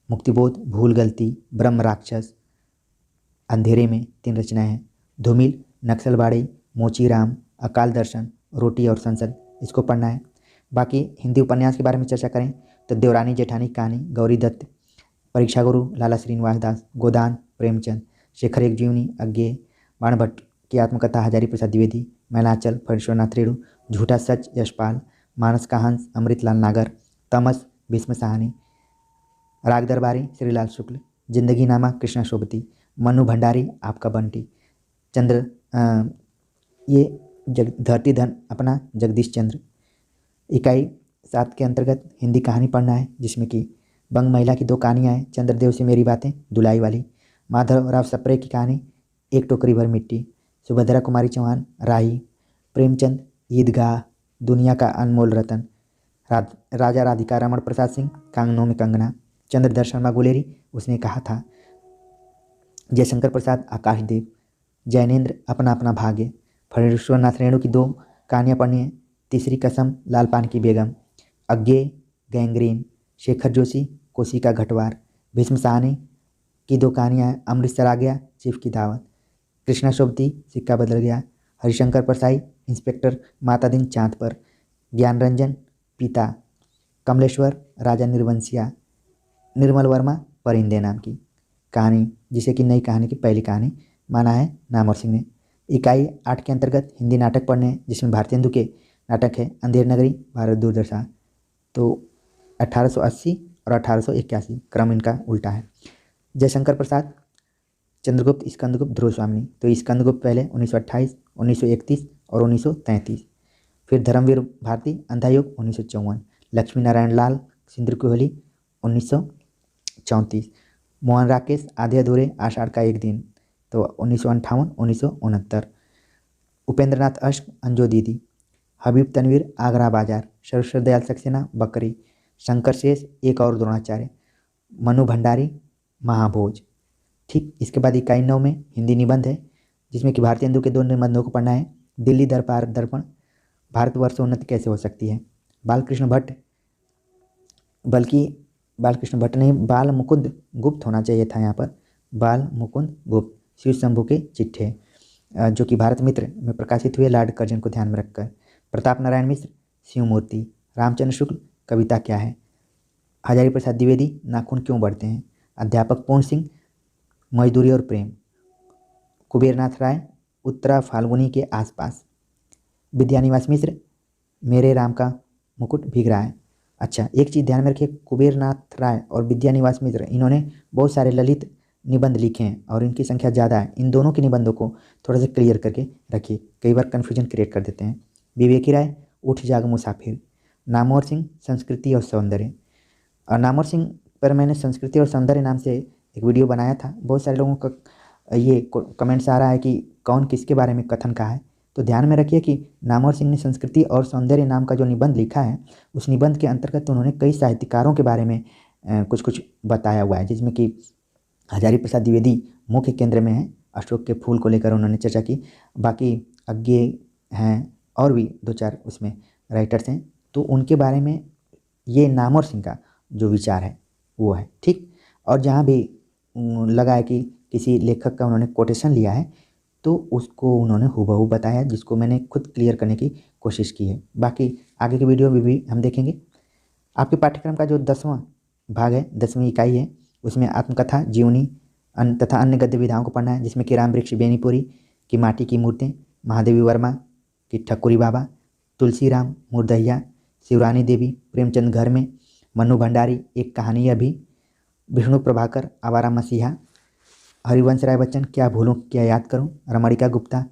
मुक्तिबोध, भूल गलती, ब्रह्म राक्षस, अंधेरे में, तीन रचनाएं हैं। धूमिल, नक्सलबाड़ी, मोचीराम, अकाल दर्शन, रोटी और संसद, इसको पढ़ना है। बाकी हिंदी उपन्यास के बारे में चर्चा करें तो देवरानी जेठानी की कहानी, गौरी दत्त, परीक्षा गुरु लाला श्रीनिवास दास, गोदान प्रेमचंद, शेखर एक जीवनी, अज्ञेय, बाणभट्ट की आत्मकथा हजारी प्रसाद द्विवेदी, मैलाचल फणीश्वरनाथ रेणु, झूठा सच यशपाल, मानस का हंस अमृतलाल नागर, तमस भीष्म साहनी, राग दरबारी श्रीलाल शुक्ल, जिंदगी नामा कृष्णा शोभती, मनु भंडारी आपका बंटी, चंद्र ये धरती धन अपना जगदीश चंद्र। इकाई 7 के अंतर्गत हिंदी कहानी पढ़ना है, जिसमें कि बंग महिला की 2 कहानियाँ हैं, चंद्रदेव से मेरी बातें, दुलाई वाली, माधवराव सप्रे की कहानी, एक टोकरी भर मिट्टी, सुभद्रा कुमारी चौहान, राही, प्रेमचंद, ईदगाह, दुनिया का अनमोल रतन, राजा राधिका रमण प्रसाद सिंह, कांगनों में कंगना, चंद्रधर शर्मा गुलेरी, उसने कहा था, जयशंकर प्रसाद, आकाशदेव, जैनेन्द्र, अपना अपना भाग्य, फणीश्वरनाथ रेणु की 2 कहानियाँ पढ़नी है, तीसरी कसम, लालपान की बेगम, अज्ञेय, गैंग्रीन, शेखर जोशी, कोसी का घटवार, भीष्म साहनी की 2 कहानियाँ हैं, अमृतसर आ गया, चीफ की दावत, कृष्णा शोभती, सिक्का बदल गया, हरिशंकर परसाई, इंस्पेक्टर माता दिन चांद पर, ज्ञान रंजन, पिता, कमलेश्वर, राजा निर्वंशिया, निर्मल वर्मा, परिंदे नाम की कहानी, जिसे कि नई कहानी की पहली कहानी माना है नामवर सिंह ने। इकाई 8 के अंतर्गत हिंदी नाटक पढ़ने हैं, जिसमें भारतेंदु के नाटक है अंधेर नगरी, भारत दूरदर्शन, तो 1880 और 1881, क्रम इनका उल्टा है। जयशंकर प्रसाद, चंद्रगुप्त, स्कंदगुप्त, ध्रुव स्वामिनी, तो स्कंदगुप्त पहले 1928, 1931 और 1933, फिर धर्मवीर भारती, अंधा युग 1954, लक्ष्मी नारायण लाल, सिंदूर की होली 1934, मोहन राकेश, आधे अधूरे, आषाढ़ का एक दिन, तो 1958, 1969, उपेंद्र नाथ अश्क, अंजो दीदी, हबीब तनवीर, आगरा बाजार, सर्वेश्वर दयाल सक्सेना, बकरी, शंकर शेष, एक और द्रोणाचार्य, मनु भंडारी, महाभोज। ठीक, इसके बाद इकाई 9 में हिंदी निबंध है, जिसमें कि भारतेंदु के 2 निबंधों को पढ़ना है, दिल्ली दरबार दर्पण, भारतवर्ष उन्नति कैसे हो सकती है, बालकृष्ण भट्ट, बल्कि बालकृष्ण भट्ट नहीं, बाल मुकुंद गुप्त होना चाहिए था यहाँ पर, बाल मुकुंद गुप्त, शिव शंभू के चिट्ठे, जो कि भारत मित्र में प्रकाशित हुए लॉर्ड कर्जन को ध्यान में रखकर, प्रताप नारायण मिश्र, शिव मूर्ति, रामचंद्र शुक्ल, कविता क्या है, हजारी प्रसाद द्विवेदी, नाखून क्यों बढ़ते हैं, अध्यापक पूर्ण सिंह, मजदूरी और प्रेम, कुबेरनाथ राय, उत्तरा फाल्गुनी के आसपास, विद्यानिवास मिश्र, मेरे राम का मुकुट भीग रहा है। अच्छा, एक चीज़ ध्यान में रखिए, कुबेरनाथ राय और विद्यानिवास मिश्र, इन्होंने बहुत सारे ललित निबंध लिखे हैं और इनकी संख्या ज़्यादा है। इन दोनों के निबंधों को थोड़ा सा क्लियर करके रखिए, कई बार कन्फ्यूजन क्रिएट कर देते हैं। विवेकी राय, उठ जाग मुसाफिर, नामवर सिंह, संस्कृति और सौंदर्य, और नामवर सिंह पर मैंने संस्कृति और सौंदर्य नाम से एक वीडियो बनाया था। बहुत सारे लोगों का ये कमेंट्स आ रहा है कि कौन किसके बारे में कथन कहा है, तो ध्यान में रखिए कि नामवर सिंह ने संस्कृति और सौंदर्य नाम का जो निबंध लिखा है, उस निबंध के अंतर्गत उन्होंने कई साहित्यकारों के बारे में कुछ कुछ बताया हुआ है, जिसमें कि हजारी प्रसाद द्विवेदी मुख्य केंद्र में है, अशोक के फूल को लेकर उन्होंने चर्चा की, बाकी अज्ञेय हैं और भी 2-4 उसमें राइटर्स हैं, तो उनके बारे में ये नामवर सिंह का जो विचार है वो है, ठीक। और जहाँ भी लगा है कि किसी लेखक का उन्होंने कोटेशन लिया है तो उसको उन्होंने हूबहू बताया, जिसको मैंने खुद क्लियर करने की कोशिश की है। बाकी आगे के वीडियो में भी हम देखेंगे। आपके पाठ्यक्रम का जो 10वां भाग है, 10वीं इकाई है, उसमें आत्मकथा, जीवनी तथा अन्य गद्य विधाओं को पढ़ना है, जिसमें कि राम वृक्ष बेनीपुरी की माटी की मूर्तें, महादेवी वर्मा की ठकुरी बाबा, तुलसीराम मुरदहिया, शिवरानी देवी, प्रेमचंद घर में, मनु भंडारी एक कहानी अभी, विष्णु प्रभाकर आवारा मसीहा, हरिवंश राय बच्चन क्या भूलूं क्या याद करूं, रमणिका गुप्ता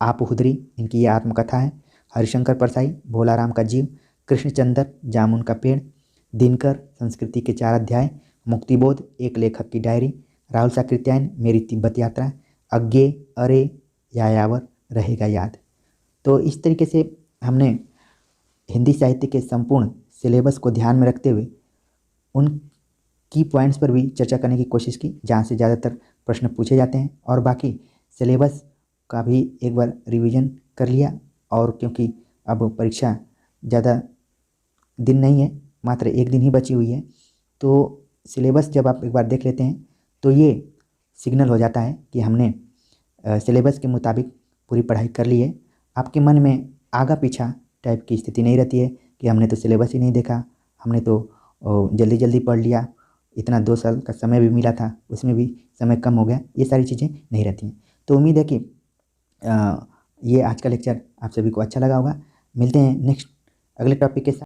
आप हुदरी, इनकी ये आत्मकथा है, हरिशंकर परसाई भोलाराम का जीव, कृष्णचंद्र जामुन का पेड़, दिनकर संस्कृति के 4 अध्याय, मुक्तिबोध एक लेखक की डायरी, राहुल साकृत्यायन मेरी तिब्बत यात्रा, अज्ञे अरे यायावर रहेगा याद। तो इस तरीके से हमने हिंदी साहित्य के संपूर्ण सिलेबस को ध्यान में रखते हुए उन की पॉइंट्स पर भी चर्चा करने की कोशिश की जहाँ से ज़्यादातर प्रश्न पूछे जाते हैं, और बाकी सिलेबस का भी एक बार रिवीजन कर लिया। और क्योंकि अब परीक्षा ज़्यादा दिन नहीं है, मात्र 1 दिन ही बची हुई है, तो सिलेबस जब आप एक बार देख लेते हैं तो ये सिग्नल हो जाता है कि हमने सिलेबस के मुताबिक पूरी पढ़ाई कर ली है। आपके मन में आगा पीछा टाइप की स्थिति नहीं रहती है कि हमने तो सिलेबस ही नहीं देखा, हमने तो जल्दी जल्दी पढ़ लिया, इतना 2 साल का समय भी मिला था उसमें भी समय कम हो गया, ये सारी चीज़ें नहीं रहती हैं। तो उम्मीद है कि ये आज का लेक्चर आप सभी को अच्छा लगा होगा। मिलते हैं नेक्स्ट अगले टॉपिक के साथ।